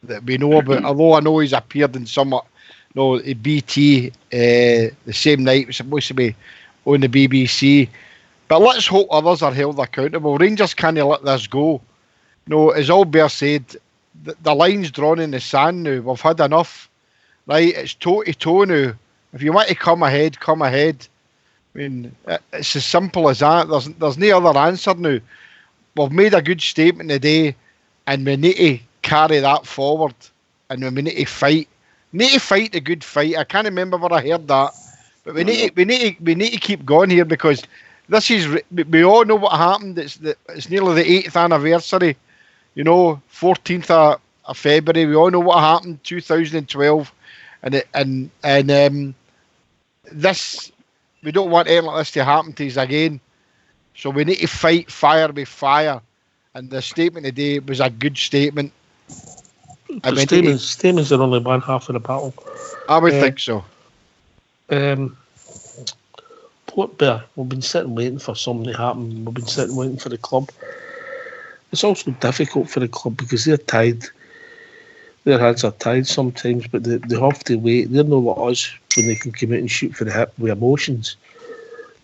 that we know about. Although I know he's appeared in somewhat, BT the same night. It was supposed to be on the BBC. But let's hope others are held accountable. Rangers can't let this go. As Albert said, the line's drawn in the sand now. We've had enough. Right, it's toe to toe now. If you want to come ahead, come ahead. I mean, it's as simple as that. There's no other answer now. We've made a good statement today, and we need to carry that forward. And we need to fight. Need to fight the good fight. I can't remember where I heard that, but we need to keep going here, because this is, we all know what happened. It's nearly the 8th anniversary. 14th of February. We all know what happened. 2012, and this, we don't want anything like this to happen to us again. So we need to fight fire with fire. And the statement today was a good statement. Statements are only one half of the battle. I would think so. Port Bear, we've been sitting waiting for something to happen. We've been sitting waiting for the club. It's also difficult for the club because they're tied. Their hands are tied sometimes, but they have to wait. They're not like us when they can come out and shoot for the hip with emotions.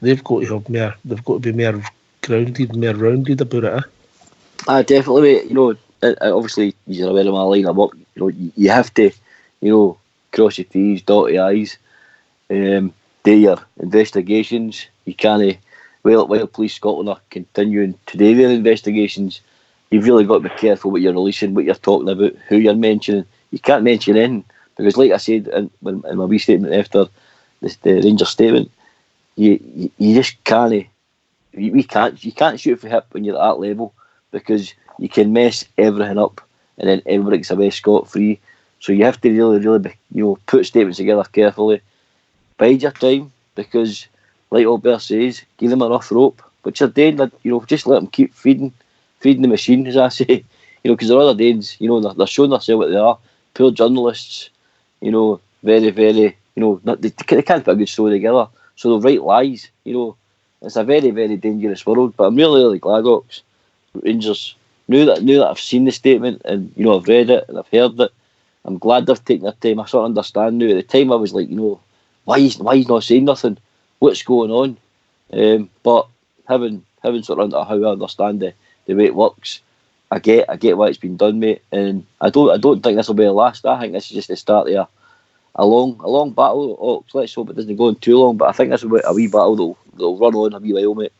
They've got to have more. They've got to be more grounded, more rounded about it. Definitely, mate. Obviously, you're aware of my line of work. You have to, cross your T's, dot your I's. do your investigations. You can't, while Police Scotland are continuing to do their investigations, you've really got to be careful what you're releasing, what you're talking about, who you're mentioning. You can't mention anything, because like I said in my wee statement after the Rangers statement, you just can't. You can't shoot for hip when you're at that level, because you can mess everything up, and then everybody gets away scot-free. So you have to really be, put statements together carefully. Bide your time, because like Albert says, give them a rough rope, which they're doing. Just let them keep feeding the machine, as I say. Because they're other days, they're showing themselves what they are. Poor journalists, very, very, they can't put a good story together. So they'll write lies, It's a very, very dangerous world. But I'm really, really glad, Ox, Rangers, now that I've seen the statement and, I've read it and I've heard it, I'm glad they've taken their time. I sort of understand now. At the time I was like, why he's not saying nothing? What's going on? But having sort of how I understand the way it works, I get why it's been done, mate. And I don't think this will be the last. I think this is just the start of a long battle. Oh, let's hope it doesn't go on too long. But I think this will be a wee battle that'll run on a wee while, mate.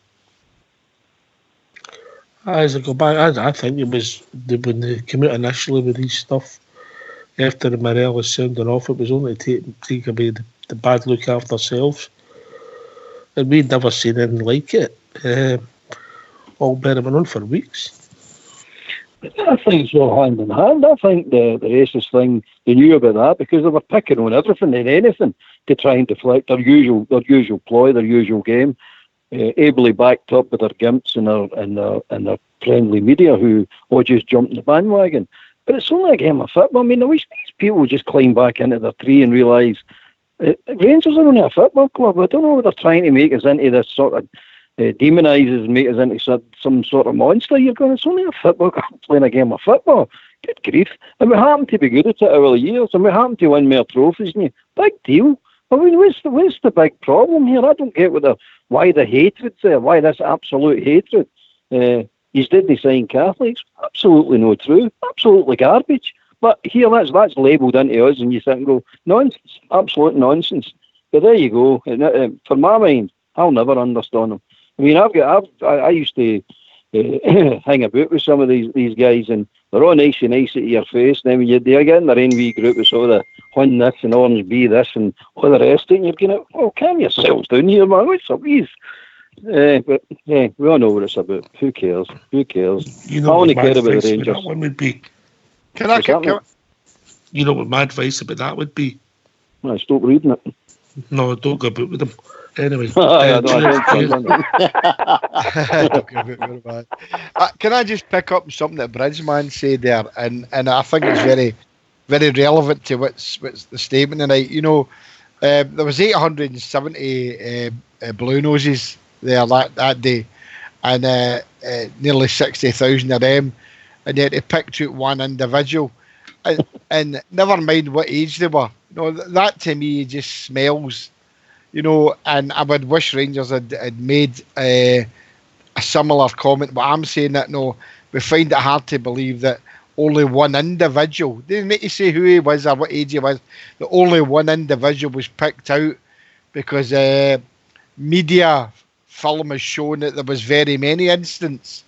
As I go back, I think it was when they came out initially with these stuff after the Morelos sounding off. It was only to take away the bad look after themselves, and we'd never seen anything like it. All been on for weeks. I think it's all hand in hand. I think the racist thing, they knew about that because they were picking on everything and anything to try and deflect their usual ploy, their usual game, ably backed up with their gimps and their friendly media who all just jumped in the bandwagon. But it's only a game of football. I mean, I wish these people would just climb back into their tree and realise Rangers are only a football club. I don't know what they're trying to make us into this sort of demonises and make us into some sort of monster. You're going, it's only a football club playing a game of football. Good grief. And we happen to be good at it over the years, and we happen to win more trophies than you. Big deal. I mean, what's the big problem here? I don't get why the hatred's there, why this absolute hatred. You didn't sign Catholics. Absolutely no true. Absolutely garbage. But here, that's labelled into us, and you sit and go, nonsense. Absolute nonsense. But there you go. And, for my mind, I'll never understand them. I mean, I used to hang about with some of these guys, and they're all nice at your face. And then when you get in their envy group with sort of Hun this and Orange B this and all the rest of it, and you're going, oh, calm yourselves down here, man. What's up, please? But yeah, we all know what it's about. Who cares? I only care about the Rangers. That one would be. You know what my advice about that would be? I stop reading it. No, don't go about with them. Anyway. Can I just pick up something that Bridgeman said there, and I think it's very, very relevant to what's the statement tonight. There was 870 Blue Noses there that day, and nearly 60,000 of them, and yet they picked out one individual, and never mind what age they were. That to me just smells, and I would wish Rangers had made a similar comment, but I'm saying that we find it hard to believe that only one individual, they didn't need to say who he was or what age he was, that only one individual was picked out, because media film has shown that there was very many incidents,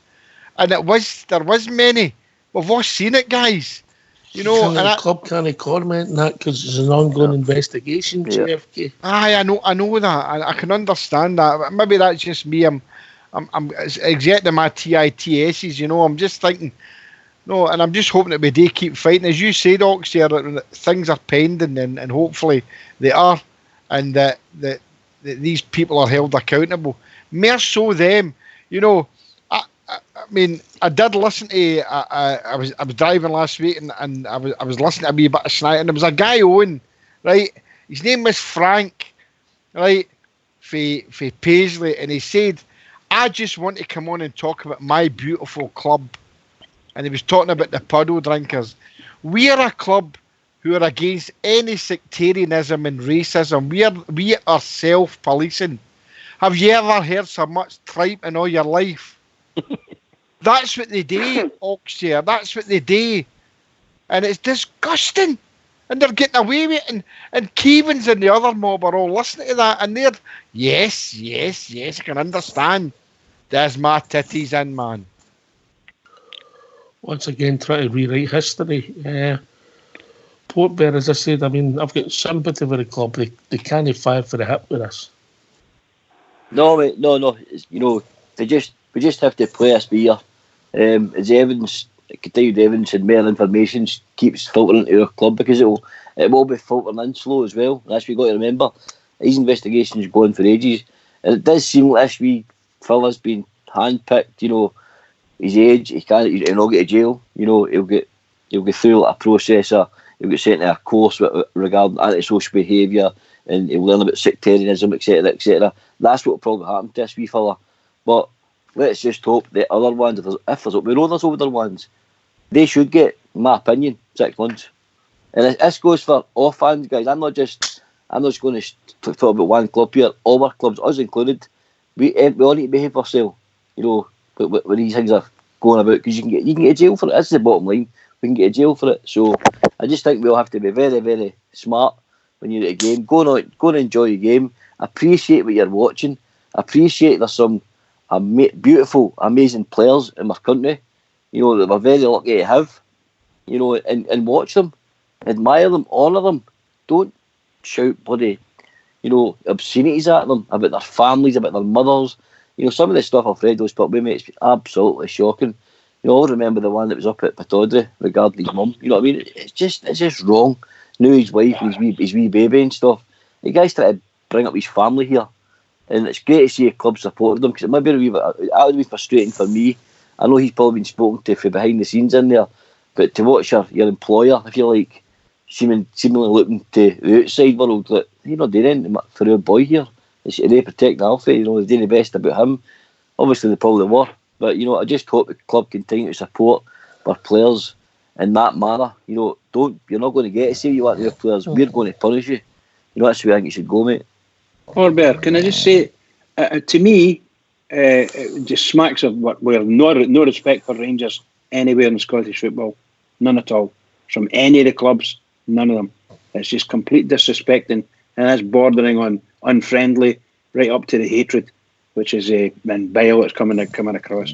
and there was many. We've all seen it, guys. The club can't comment on that because it's an ongoing investigation. JFK. I know that. I can understand that. Maybe that's just me. I'm exactly my TITSs. I'm just thinking. No, and I'm just hoping that we do keep fighting. As you said, Ox, here, that things are pending, and hopefully they are, and that these people are held accountable. More so them. I mean, I did listen to. I was driving last week, and I was listening to a wee bit of Snipe, and there was a guy on, right? His name was Frank, right? For Paisley, and he said, "I just want to come on and talk about my beautiful club," and he was talking about the puddle drinkers. We are a club who are against any sectarianism and racism. We are self-policing. Have you ever heard so much tripe in all your life? That's what they do, Oxshire. That's what they do. And it's disgusting. and they're getting away with it, and Keevans and the other mob are all listening to that, and they're, yes, I can understand. There's my titties in, man. Once again, try to rewrite history. Port Bear, as I said, I mean, I've got sympathy with the club. They can't fire for the hip with us. No, mate, no. We just have to play a spear. As evidence, continued evidence and more information keeps filtering into our club, because it will be filtering in slow as well. That's what you got to remember. These investigations go on for ages, and it does seem like this wee fella's been handpicked. His age, he'll not get to jail. He'll go through a process. He'll get sent to a course regarding antisocial behaviour, and he'll learn about sectarianism, etc., etc. That's what will probably happen to this wee fella. But let's just hope the other ones, we know there's older ones, they should get, in my opinion, 6 months. And this goes for all fans, guys. I'm not just going to talk about one club here. All our clubs, us included, we all need to behave ourselves. When these things are going about, because you can get to jail for it. That's the bottom line. We can get to jail for it. So I just think we all have to be very, very smart when you're at a game. Go and enjoy your game. Appreciate what you're watching. Appreciate there's some beautiful, amazing players in our country, that we're very lucky to have, and watch them, admire them, honour them. Don't shout bloody, obscenities at them about their families, about their mothers. Some of the stuff I've read those put with me, it's absolutely shocking. I'll remember the one that was up at Pataudry regarding his mum. You know what I mean? It's just wrong. Now his wife and his wee baby and stuff. The guys try to bring up his family here. And it's great to see a club supporting them, because it might be that would be frustrating for me. I know he's probably been spoken to from behind the scenes in there, but to watch your employer, if you like, seemingly looking to the outside world, that doing anything for our boy here. They protect Alfie, they're doing the best about him. Obviously they probably were, but I just hope the club continue to support our players in that manner. You're not going to get to say you want your players. We're going to punish you. That's the way I think it should go, mate. Orbert, can I just say, to me, it just smacks of what we're no respect for Rangers anywhere in Scottish football, none at all. From any of the clubs, none of them. It's just complete disrespecting, and that's bordering on unfriendly, right up to the hatred, which is and bile that's coming across.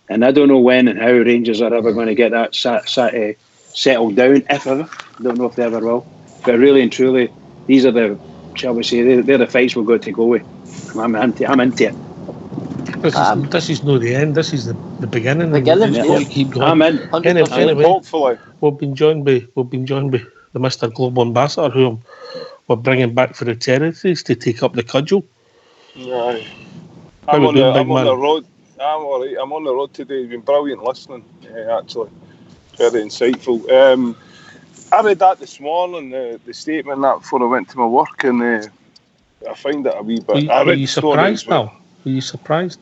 And I don't know when and how Rangers are ever going to get that settled down, if ever. I don't know if they ever will. But really and truly, these are the, shall we say, they're the fights we've got to go with. I'm into it. This is not the end. This is the beginning. Yeah. Keep going. I'm in. Anyway, hopefully, we've been joined by the Mr. Global Ambassador, who we're bringing back for the territories to take up the cudgel. Yeah, I'm on the road. I'm all right. I'm on the road today. It's been brilliant listening. Actually, very insightful. I read that this morning, the statement that before I went to my work, and I find it a wee bit. Were you surprised, pal? Were you surprised?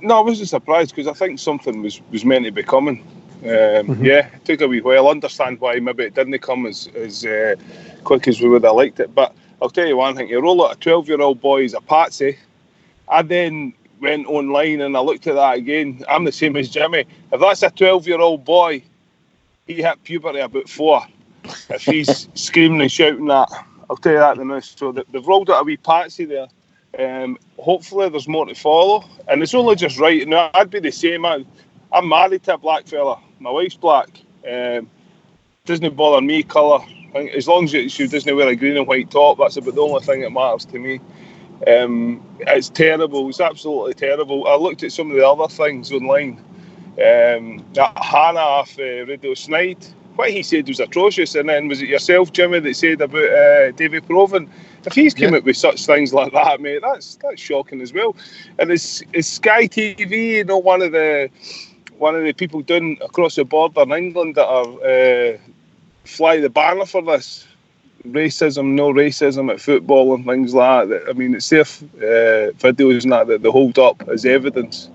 No, I wasn't surprised, because I think something was meant to be coming. Yeah, it took a wee while. I understand why maybe it didn't come as quick as we would have liked it. But I'll tell you one thing: you roll out a 12-year-old boy as a patsy. I then went online and I looked at that again. I'm the same as Jimmy. If that's a 12-year-old boy, he hit puberty about 4. If he's screaming and shouting that, I'll tell you that the most. So they've rolled out a wee patsy there. Hopefully there's more to follow, and it's only just right. Now I'd be the same. I'm married to a black fella. My wife's black. Doesn't bother me colour. As long as she doesn't wear a green and white top, that's about the only thing that matters to me. It's terrible. It's absolutely terrible. I looked at some of the other things online. That Hannah off Radio Snide, what he said was atrocious. And then was it yourself, Jimmy, that said about David Proven? If he's come out with such things like that, mate, that's shocking as well. And it's Sky TV, one of the people down across the border in England that are fly the banner for this racism, no racism at football and things like that. I mean, it's their videos and that they hold up as evidence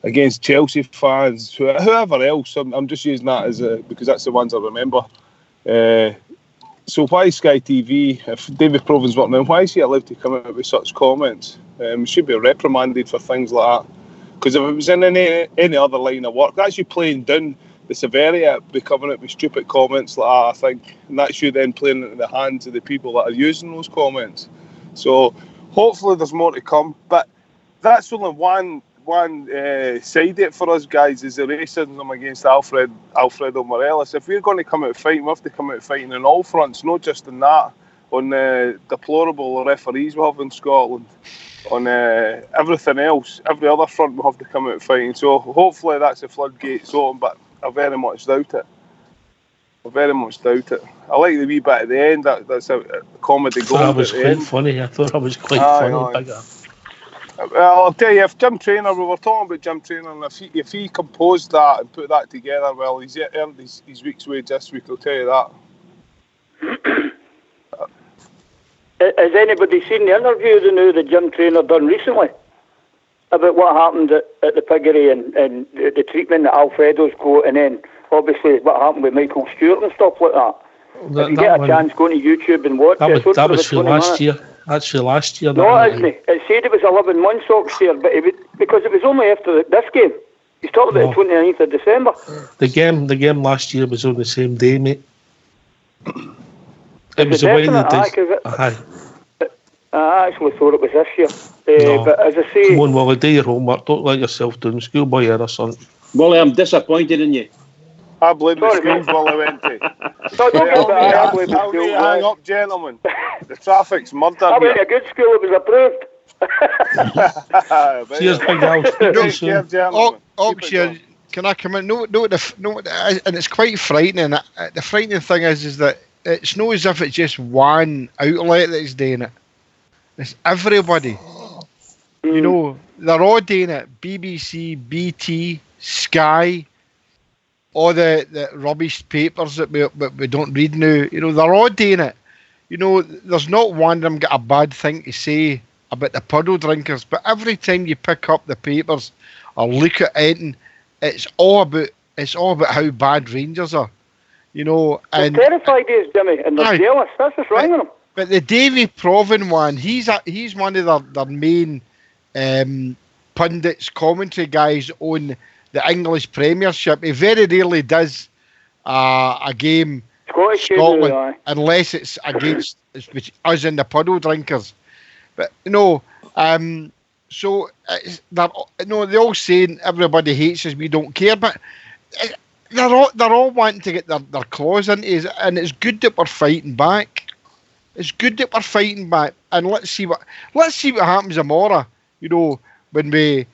against Chelsea fans, whoever else. I'm just using that as because that's the ones I remember. So why Sky TV, if David Proven's working out, why is he allowed to come out with such comments? He should be reprimanded for things like that. Because if it was in any other line of work, that's you playing down the severity of becoming it with stupid comments like that, I think, and that's you then playing into the hands of the people that are using those comments. So hopefully there's more to come, but that's only one side of it for us guys, is the racism against Alfredo Morelos. If we're going to come out fighting, we have to come out fighting on all fronts, not just in that, on the deplorable referees we have in Scotland, on everything else, every other front we have to come out fighting. So hopefully that's the floodgates open, but I very much doubt it. I like the wee bit at the end. That's a comedy gold. That was at the quite end. funny. I thought that was quite funny. Aye. Bigger. Well, I'll tell you, if Jim Traynor, we were talking about Jim Traynor, and if he composed that and put that together, well, he's earned his week's wage this week, I'll tell you that. Has anybody seen the interview that Jim Traynor done recently about what happened at the piggery and the treatment that Alfredo's got, and then obviously what happened with Michael Stewart and stuff like that? If you get a chance, go to YouTube and watch it. That was for last year. That's for last year. No, it isn't. It said it was 11 months Oxford, but because it was only after this game. He's talking about the 29th of December. The game last year was on the same day, mate. It was a the way they did. Aye. I actually thought it was this year. No. But as I say... Come on, Willie, do your homework. Don't let yourself down. Schoolboy error, son. Willie, I'm disappointed in you. I blame the schools Willie went to. I'll hang up, gentlemen. The traffic's murder. I went to a good school, it was approved. Cheers, Big Al. Oxford, can I come in? No, and it's quite frightening. The frightening thing is that it's not as if it's just one outlet that's doing it. It's everybody. You know, they're all doing it. BBC, BT, Sky, all the rubbish papers that we don't read now. You know, they're all doing it. You know, there's not one of them got a bad thing to say about the puddle drinkers, but every time you pick up the papers or look at anything, it's all about how bad Rangers are. You know, and they're terrified, Jimmy, and they're jealous. That's what's wrong with them. But the Davy Provan one, he's one of their main pundits, commentary guys on the English Premiership. He very rarely does a game Scotland unless it's against us and the puddle drinkers. But you know, so they're all saying everybody hates us, we don't care, but they're all wanting to get their claws into it, and it's good that we're fighting back. It's good that we're fighting back, and let's see what happens tomorrow. You know, when we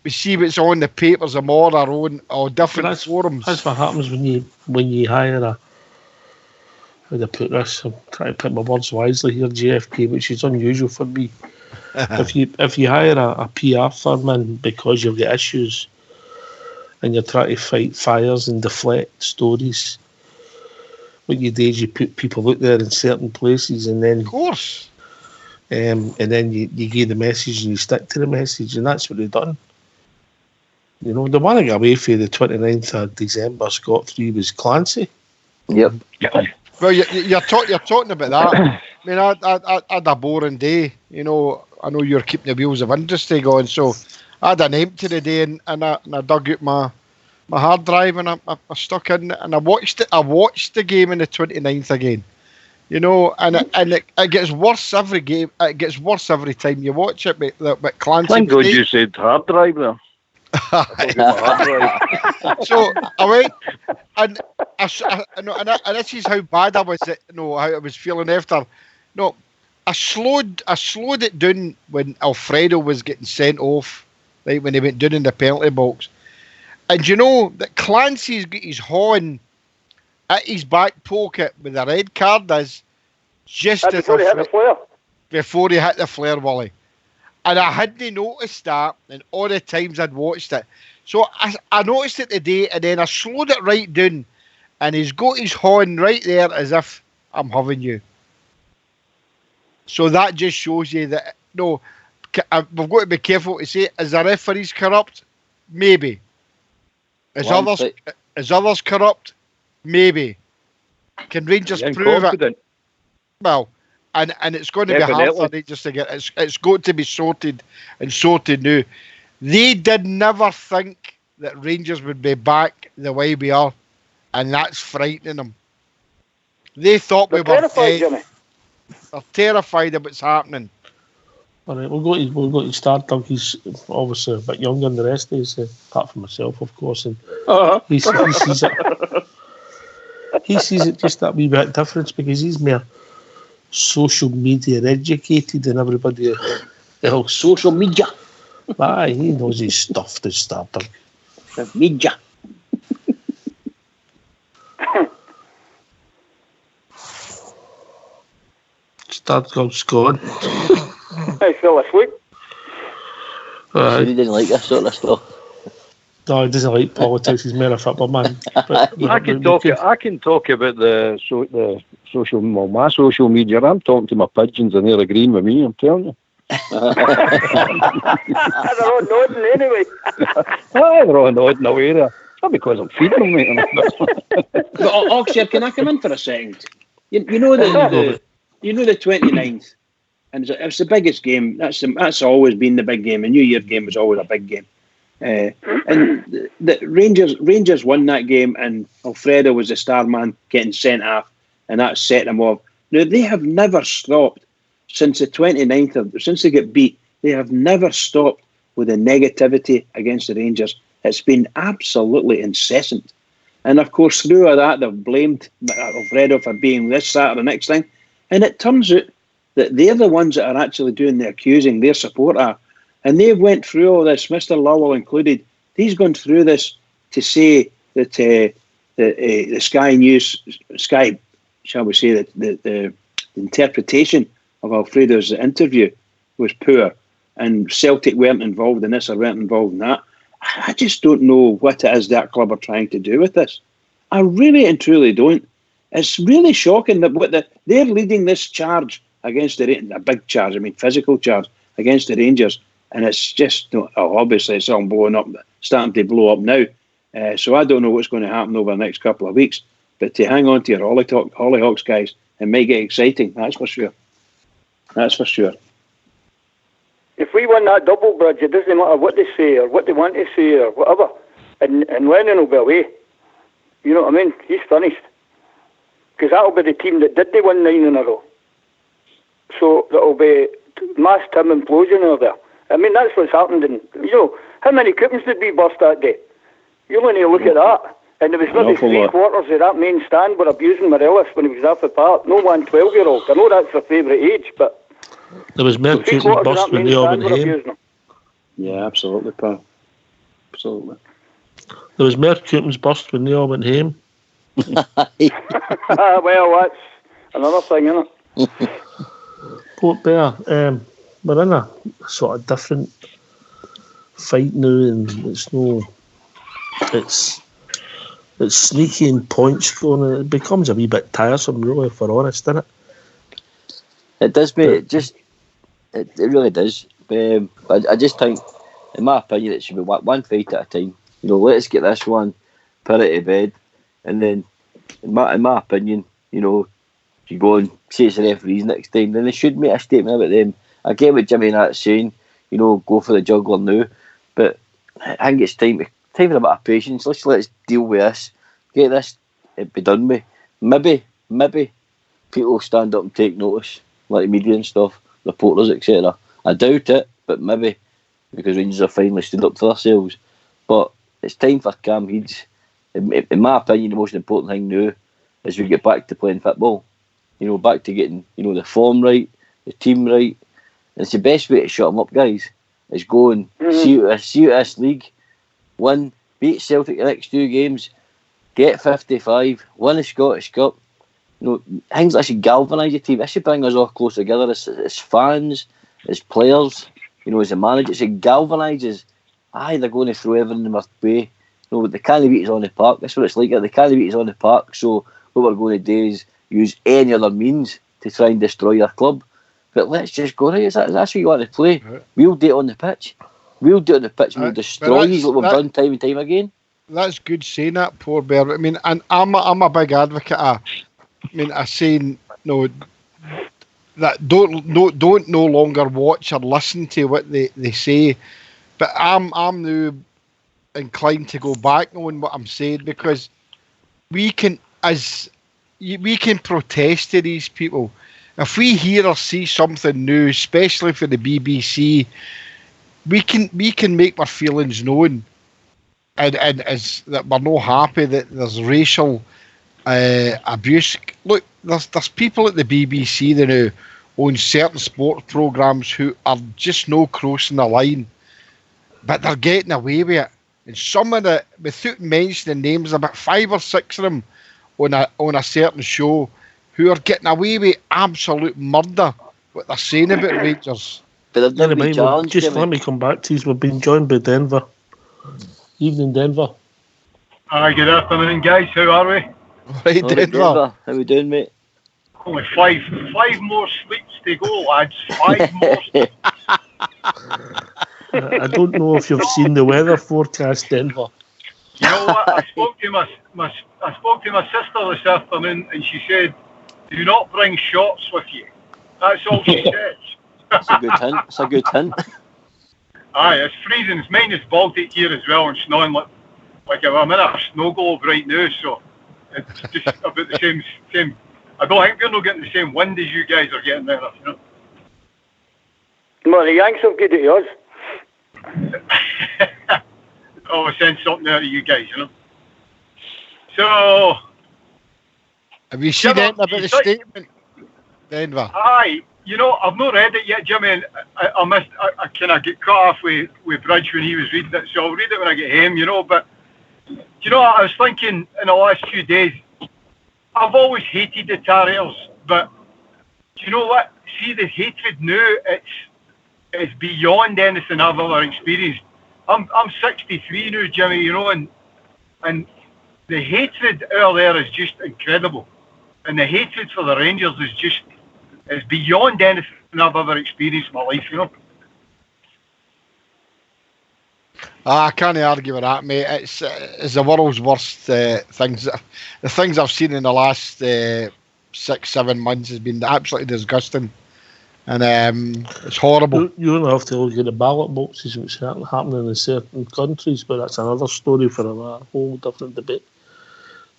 see what's on the papers tomorrow or different forums. That's what happens when you hire a. How do I put this? I'm trying to put my words wisely here, JFK, which is unusual for me. If you hire a PR firm in because you've got issues and you're trying to fight fires and deflect stories, what you do is you put people out there in certain places, and then, of course, and then you give the message and you stick to the message, and that's what they've done. You know, the one I got away for the 29th of December, Scott 3, was Clancy. Yep. Well, you're talking about that. I mean, I had a boring day. You know, I know you're keeping the wheels of industry going, so I had an empty today, and I dug out my hard drive, and I stuck in, and I watched it. I watched the game on the 29th again. You know, and it gets worse every game. It gets worse every time you watch it. But Clancy. Thank God you said hard drive there. So I went, and this is how bad I was. How I was feeling after. No, I slowed it down when Alfredo was getting sent off, right, when he went down in the penalty box. And you know that Clancy's got his horn at his back pocket with the red card is just before he hit the flare. Before he hit the flare, Wally. And I hadn't noticed that in all the times I'd watched it. So I noticed it today, and then I slowed it right down, and he's got his horn right there as if I'm having you. So that just shows you that, no, we've got to be careful to say, is the referees corrupt? Maybe. Is others corrupt? Maybe. Can Rangers prove it? Well, and it's going to be hard for Rangers to get. It's got to be sorted now. They did never think that Rangers would be back the way we are, and that's frightening them. They thought They're we were terrified, Jimmy. They're terrified of what's happening. All right, we'll go to Stardunk. He's obviously a bit younger than the rest of us, apart from myself, of course, and he sees it. He sees it just that wee bit difference because he's more social media educated than everybody else. Social media. Aye, he knows his stuff to Stardunk. Media. Stardunk's gone. I fell asleep. So he didn't like this sort of stuff. No, he doesn't like politics. He's more a football man. But I can talk about the social, well, my social media. I'm talking to my pigeons and they're agreeing with me. I'm telling you. They're all nodding anyway. They're all nodding away there. Not because I'm feeding them, mate. But Oxford, can I come in for a second? You know the 29th, and it's the biggest game. That's always been the big game. The New Year game was always a big game. And the Rangers won that game, and Alfredo was the star man getting sent off, and that set them off. Now they have never stopped since the 29th since they get beat. They have never stopped with the negativity against the Rangers. It's been absolutely incessant, and of course through all that they've blamed Alfredo for being this, that, or the next thing, and it turns out that they're the ones that are actually doing the accusing. Their support are. And they've went through all this, Mr. Lowell included. He's gone through this to say that the Sky News, shall we say, that the interpretation of Alfredo's interview was poor, and Celtic weren't involved in this or weren't involved in that. I just don't know what it is that club are trying to do with this. I really and truly don't. It's really shocking that they're leading this charge against a big charge, I mean physical charge against the Rangers. And it's just, obviously, it's all blowing up, starting to blow up now. So I don't know what's going to happen over the next couple of weeks. But to hang on to your Hollyhawks, guys, it may get exciting, that's for sure. That's for sure. If we win that double, Bridge, it doesn't matter what they say or what they want to say or whatever. And Lennon will be away. You know what I mean? He's finished. Because that'll be the team that did they win 9 in a row. So that'll be mass Tim implosion over there. I mean, that's what's happened. And how many coupons did we bust that day? You only look at that. And there was maybe 3/4 of that main stand were abusing Morelos when he was off the park. No one 12-year-old. I know that's their favourite age, but there was more coupons bust when they all went home. Yeah, absolutely, pal. Absolutely. There was more coupons bust when they all went home. Well, that's another thing, isn't it? Port Bear, we're in a sort of different fight now, and it's sneaky and points going, and it becomes a wee bit tiresome, really, if we're honest, doesn't it? It does, mate. It really does. I just think, in my opinion, it should be one fight at a time. Let's get this one, put it to bed, and then, in my opinion, you go and say it's the referees next time, then they should make a statement about them. I get what Jimmy and that's saying, go for the juggler now, but I think it's time for a bit of patience. Let's deal with this, get this be done with. Maybe people will stand up and take notice, like the media and stuff, reporters, etc. I doubt it, but maybe, because Rangers have finally stood up for themselves. But it's time for Cam Heeds. In my opinion, the most important thing now is we get back to playing football. Back to getting, the form right, the team right. And it's the best way to shut them up, guys, is go and see this league, win, beat Celtic the next 2 games, get 55, win the Scottish Cup. Things that should galvanise the team. This should bring us all closer together as fans, as players, as a manager. It should galvanise. They're going to throw everything in their way. The can't beat is on the park. That's what it's like. The can't beat is on the park. So what we're going to do is use any other means to try and destroy your club. But let's just go right. That's what you want to play. Right. We'll do it on the pitch. We'll destroy you like we've done time and time again. That's good saying that, poor Bear. I mean, and I'm a big advocate of, saying that don't no longer watch or listen to what they say. But I'm now inclined to go back on what I'm saying, because we can protest to these people. If we hear or see something new, especially for the BBC, we can make our feelings known, and as that we're not happy that there's racial abuse. Look, there's people at the BBC that now own certain sport programmes who are just no crossing the line, but they're getting away with it. And some of the, without mentioning names, about 5 or 6 of them on a certain show who are getting away with absolute murder, what they're saying about Rangers. But they've never been Anyway, challenged. just Jimmy. let me come back to you. We've been joined by Denver. Evening, Denver. Hi, good afternoon, guys. How are we? Right, All right, Denver. How we doing, mate? Only five more sleeps to go, lads. 5 more sleeps. I don't know if you've seen the weather forecast, Denver. You know what? I spoke to my sister this afternoon, and she said, "Do not bring shorts with you." That's all she says. It's a good hint. It's a good hint. Aye, it's freezing. It's minus Baltic here as well, and snowing like I'm in a snow globe right now. So it's just about the same. I don't think we're not getting the same wind as you guys are getting there, you know. Well, the Yanks have good at us. Always send something out of you guys, you know. So, Have you seen anything about the statement, Denver? aye, you know, I've not read it yet, Jimmy, and I kind of get caught off with Bridge when he was reading it, so I'll read it when I get home, you know. But, you know, I was thinking in the last few days, I've always hated the Terriers, but do you know what? See, the hatred now, it's beyond anything I've ever experienced. I'm 63 now, Jimmy, you know, and the hatred out there is just incredible. And the hatred for the Rangers is beyond anything I've ever experienced in my life, you know. I can't argue with that, mate. It's the world's worst things. The things I've seen in the last 6-7 months has been absolutely disgusting, and it's horrible. You don't have to look at the ballot boxes, which are happening in certain countries, but that's another story for a whole different debate.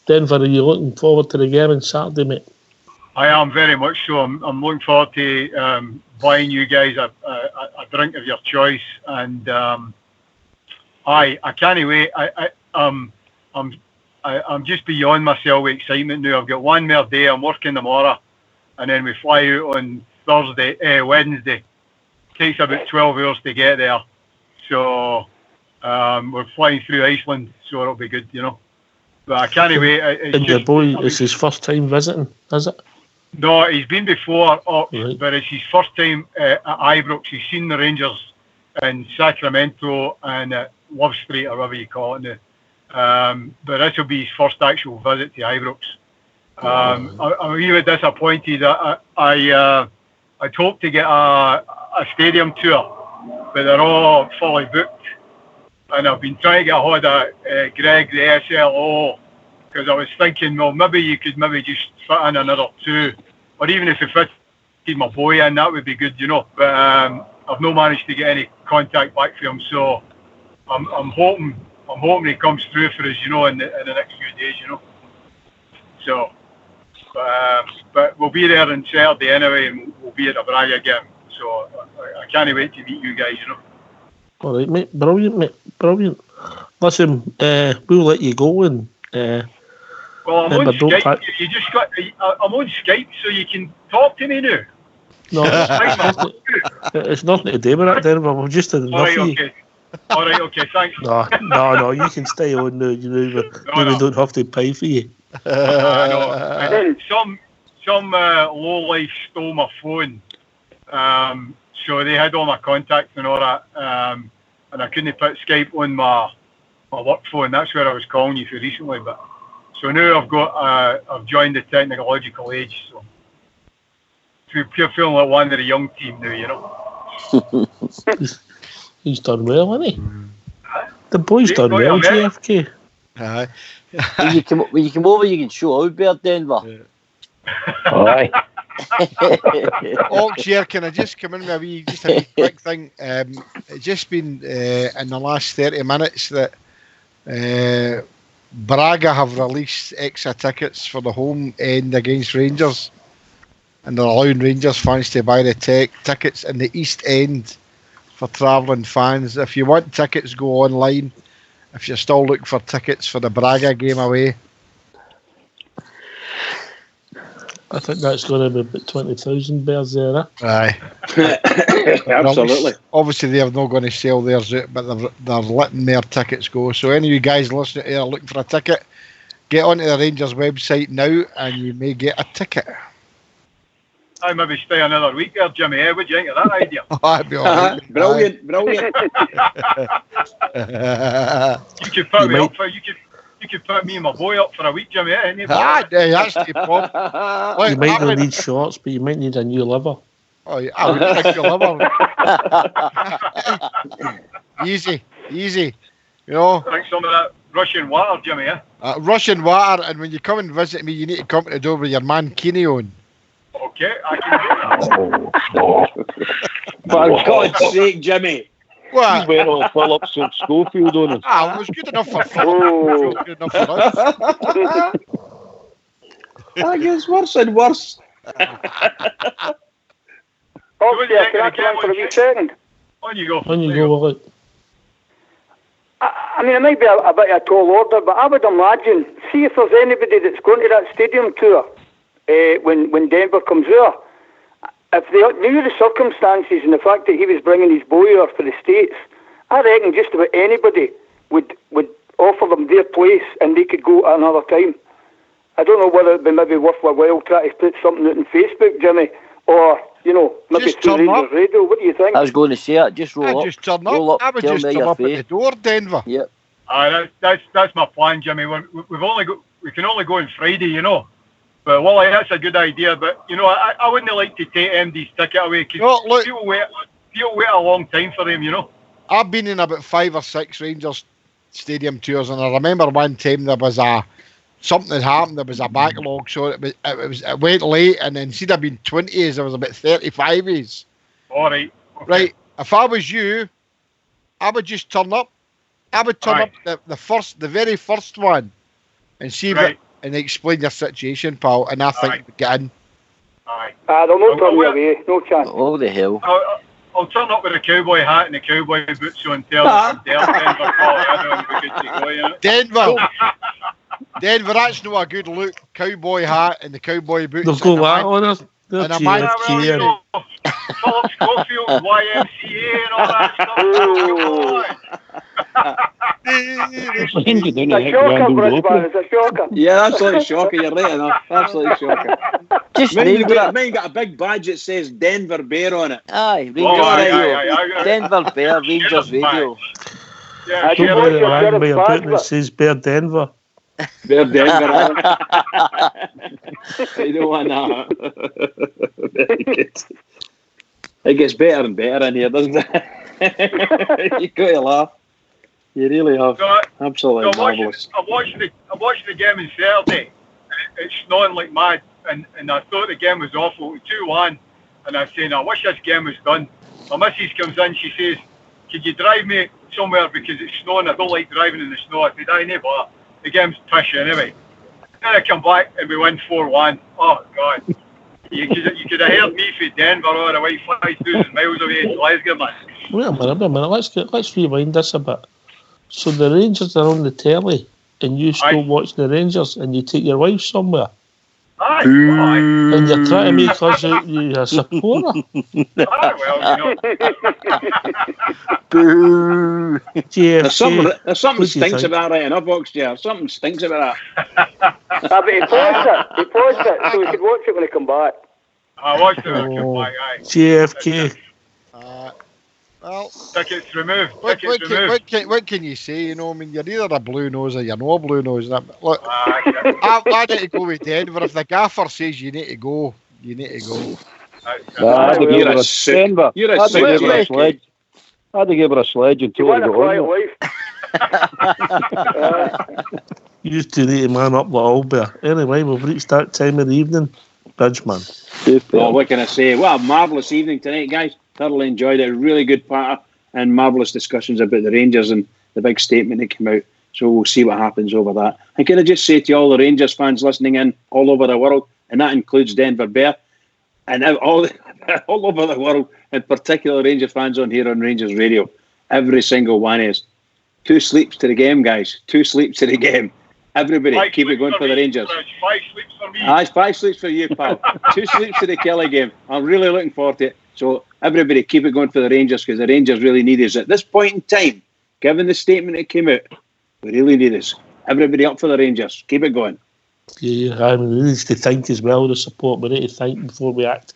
Denver, are you looking forward to the game on Saturday, mate? I am very much so. I'm looking forward to buying you guys a drink of your choice, and I can't wait. I'm just beyond myself with excitement now. I've got one more day. I'm working tomorrow, and then we fly out on Wednesday. Takes about 12 hours to get there, so we're flying through Iceland, so it'll be good, you know. But I can't wait. And your boy, it's his first time visiting, is it? No, he's been before, Right. but it's his first time at Ibrox. He's seen the Rangers in Sacramento and at Love Street, or whatever you call it now. But this will be his first actual visit to Ibrox. I'm a wee bit disappointed. I'd hoped to get a stadium tour, but they're all fully booked. And I've been trying to get a hold of Greg, the SLO, because I was thinking, well, maybe you could just fit in another 2, or even if you fitted my boy in, that would be good, you know. But I've not managed to get any contact back from him, so I'm hoping he comes through for us, you know, in the next few days, you know. So, but we'll be there on Saturday anyway, and we'll be at the Braga game. So I can't wait to meet you guys, you know. All right, mate. Brilliant, mate. Brilliant. Listen, we'll let you go, and well, I'm on Skype. I'm on Skype, so you can talk to me now. No, it's nothing to do with that, Denver. We've just had enough of you. Okay. All right, okay, thanks. No, you can stay on now. You know, we don't have to pay for you. No. Some low life stole my phone, so they had all my contacts and all that, and I couldn't put Skype on my work phone. That's where I was calling you for recently, but so now I've joined the technological age, so you're feeling like one of the young team now, you know. He's done well, hasn't he? The boy's done well, JFK. Aye. When you come over, you can show out better, Denver. Aye. Ox here, can I just come in with a wee quick thing? It's just been in the last 30 minutes that Braga have released extra tickets for the home end against Rangers, and they're allowing Rangers fans to buy the tickets in the East End for travelling fans. If you want tickets, go online. If you're still looking for tickets for the Braga game away, I think that's going to be about 20,000 bears there. aye. Absolutely. Obviously, they're not going to sell theirs out, but they're letting their tickets go. So, any of you guys listening here looking for a ticket, get onto the Rangers website now, and you may get a ticket. I maybe stay another week there, Jimmy. What do you think of that idea? That'd be all right. Brilliant. You could put me up for you could put me and my boy up for a week, Jimmy. That's the problem. You might not need shorts, but you might need a new liver. Oh, yeah, I would like your liver. Easy. You know. Drink some of that Russian water, Jimmy. Russian water, and when you come and visit me, you need to come to the door with your mankini on. Okay, I can do that. For God's sake, Jimmy. What? He's went all full up some Schofield on him. It was good enough for fun. Good enough for us. That gets worse and worse. Oh, yeah, can I come on for a wee second? On you go. Willie. I mean, it might be a bit of a tall order, but I would imagine, see if there's anybody that's going to that stadium tour when Denver comes there. If they knew the circumstances and the fact that he was bringing his boy over for the States, I reckon just about anybody would offer them their place and they could go at another time. I don't know whether it'd be maybe worth a while trying to put something out on Facebook, Jimmy, or, maybe just through Rangers Radio. What do you think? I was going to say it. Just roll up. Just turn roll up. I would just turn up at the door, Denver. Yep. That's my plan, Jimmy. We can only go on Friday, But Wally, that's a good idea. But I wouldn't like to take MD's ticket away because people wait a long time for them. I've been in about 5 or 6 Rangers stadium tours, and I remember one time there was something had happened. There was a backlog, so it went late, and instead of being 20s, there was about 35s. All right. Okay. Right. If I was you, I would just turn up. I would turn up the very first one, and see and explain your situation, pal. And I think we'd get in. Aye. They'll not turn me away. No chance. Oh, the hell. I'll turn up with a cowboy hat and the cowboy boots on. Tell them Denver, Colorado, and we're good to go. Denver, that's not a good look. Cowboy hat and the cowboy boots. They've got that on us. And a man Philip Schofield, YMCA, and all that stuff. Yeah, absolutely shocking. You're right enough. Absolutely shocking. Just mine got a big badge that says Denver Bear on it. Aye, Rangers Radio. Denver Bear, Rangers Radio. Yeah, don't worry, rang me about it. It says Bear Denver. Bear Denver. I don't want that. Very good. It gets better and better in here, doesn't it? You got to laugh. You really have. Absolutely marvellous. I watched the game on Saturday. It's snowing like mad, and I thought the game was awful. 2-1, and I was saying, I wish this game was done. My missus comes in, she says, could you drive me somewhere because it's snowing? I don't like driving in the snow. I said, I know, but the game's tush anyway. Then I come back and we win 4-1. Oh, God. You could have heard me from Denver all the way 5,000 miles away in Glasgow, man. Wait a minute. Let's rewind this a bit. So the Rangers are on the telly and you still watch the Rangers and you take your wife somewhere. Aye. And you're trying to make us out you a supporter. Boo. There's something stinks about that right enough, Oxjay. Something stinks about that. But he paused it so we could watch it when he come back. I watched it when he come back, aye. JFK. Well, tickets removed. What can you say? I mean, you're either a blue nose or you're not a blue nose. Look, I need to go with Denver. If the gaffer says you need to go, you need to go. I'd have given her a sledge. I'd have given her a sledge until I got on. You used to need to man up the Albert. Anyway, we've reached that time of the evening. Bridgeman. Well, what can I say? What a marvellous evening tonight, guys. Thoroughly enjoyed it. Really good party and marvellous discussions about the Rangers and the big statement that came out. So we'll see what happens over that. And can I just say to all the Rangers fans listening in all over the world, and that includes Denver Bear, and all over the world, in particular Rangers fans on here on Rangers Radio, every single one is 2 sleeps to the game, guys. 2 sleeps to the game. Everybody, keep it going for the Rangers. 5 sleeps for me. 5 sleeps for you, pal. 2 sleeps to the Kelly game. I'm really looking forward to it. So everybody, keep it going for the Rangers, because the Rangers really need us at this point in time. Given the statement that came out, we really need us. Everybody up for the Rangers. Keep it going. Yeah, I mean, we need to thank as well the support. We need to thank before we act.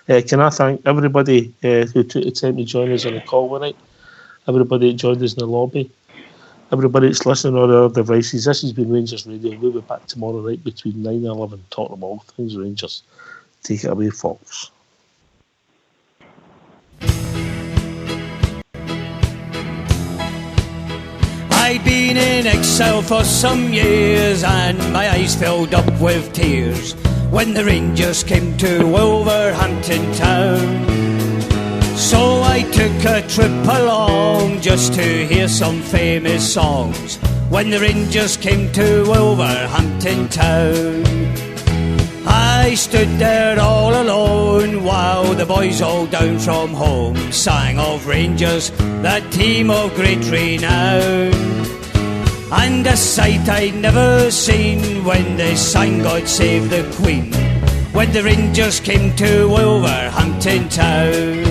Can I thank everybody who took the time to join us on the call tonight? Everybody that joined us in the lobby. Everybody that's listening on our devices. This has been Rangers Radio. We'll be back tomorrow night between 9 and 11 talking about all things Rangers. Take it away, Fox. I'd been in exile for some years and my eyes filled up with tears when the Rangers came to Wolverhampton town. So I took a trip along just to hear some famous songs when the Rangers came to Wolverhampton town. I stood there all alone while the boys all down from home sang of Rangers, that team of great renown. And a sight I'd never seen when they sang God Save the Queen, when the Rangers came to Wolverhampton town.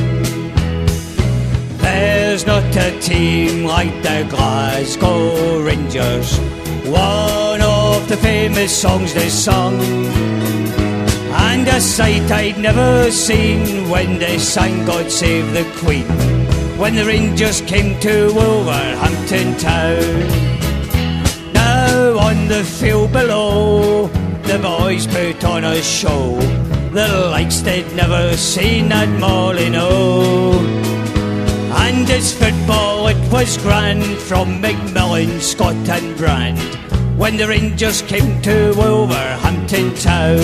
There's not a team like the Glasgow Rangers, one of the famous songs they sung. And a sight I'd never seen when they sang God Save the Queen, when the Rangers came to Wolverhampton town. Now on the field below, the boys put on a show, the likes they'd never seen at Molyneux. And it's football, it was grand, from Macmillan, Scott and Brand, when the Rangers came to Wolverhampton town.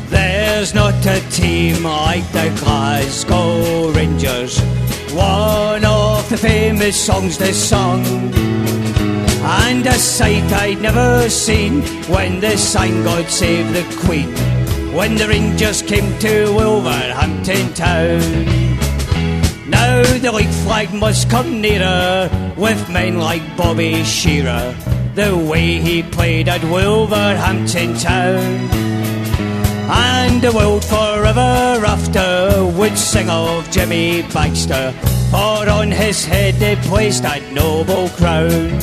There's not a team like the Glasgow Rangers, one of the famous songs they sung. And a sight I'd never seen when they sang God Save the Queen, when the Rangers came to Wolverhampton town. Now the league flag must come nearer with men like Bobby Shearer, the way he played at Wolverhampton town. And the world forever after would sing of Jimmy Baxter, for on his head they placed that noble crown.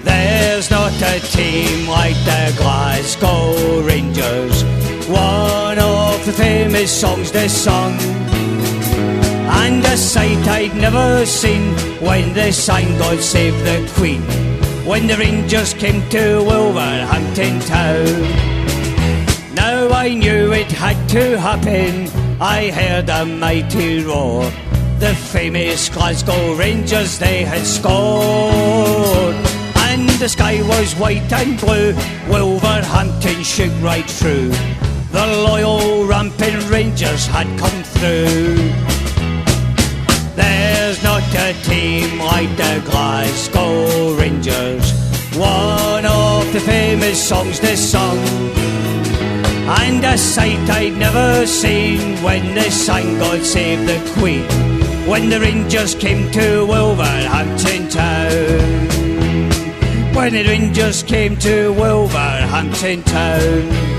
There's not a team like the Glasgow Rangers, one of the famous songs they sung. And a sight I'd never seen when they sang God Save the Queen, when the Rangers came to Wolverhampton town. Now I knew it had to happen, I heard a mighty roar, the famous Glasgow Rangers they had scored. And the sky was white and blue, Wolverhampton shook right through, the loyal rampant Rangers had come through. There's not a team like the Glasgow Rangers, one of the famous songs they sung. And a sight I'd never seen when they sang God Save the Queen, when the Rangers came to Wolverhampton town. When the Rangers came to Wolverhampton town.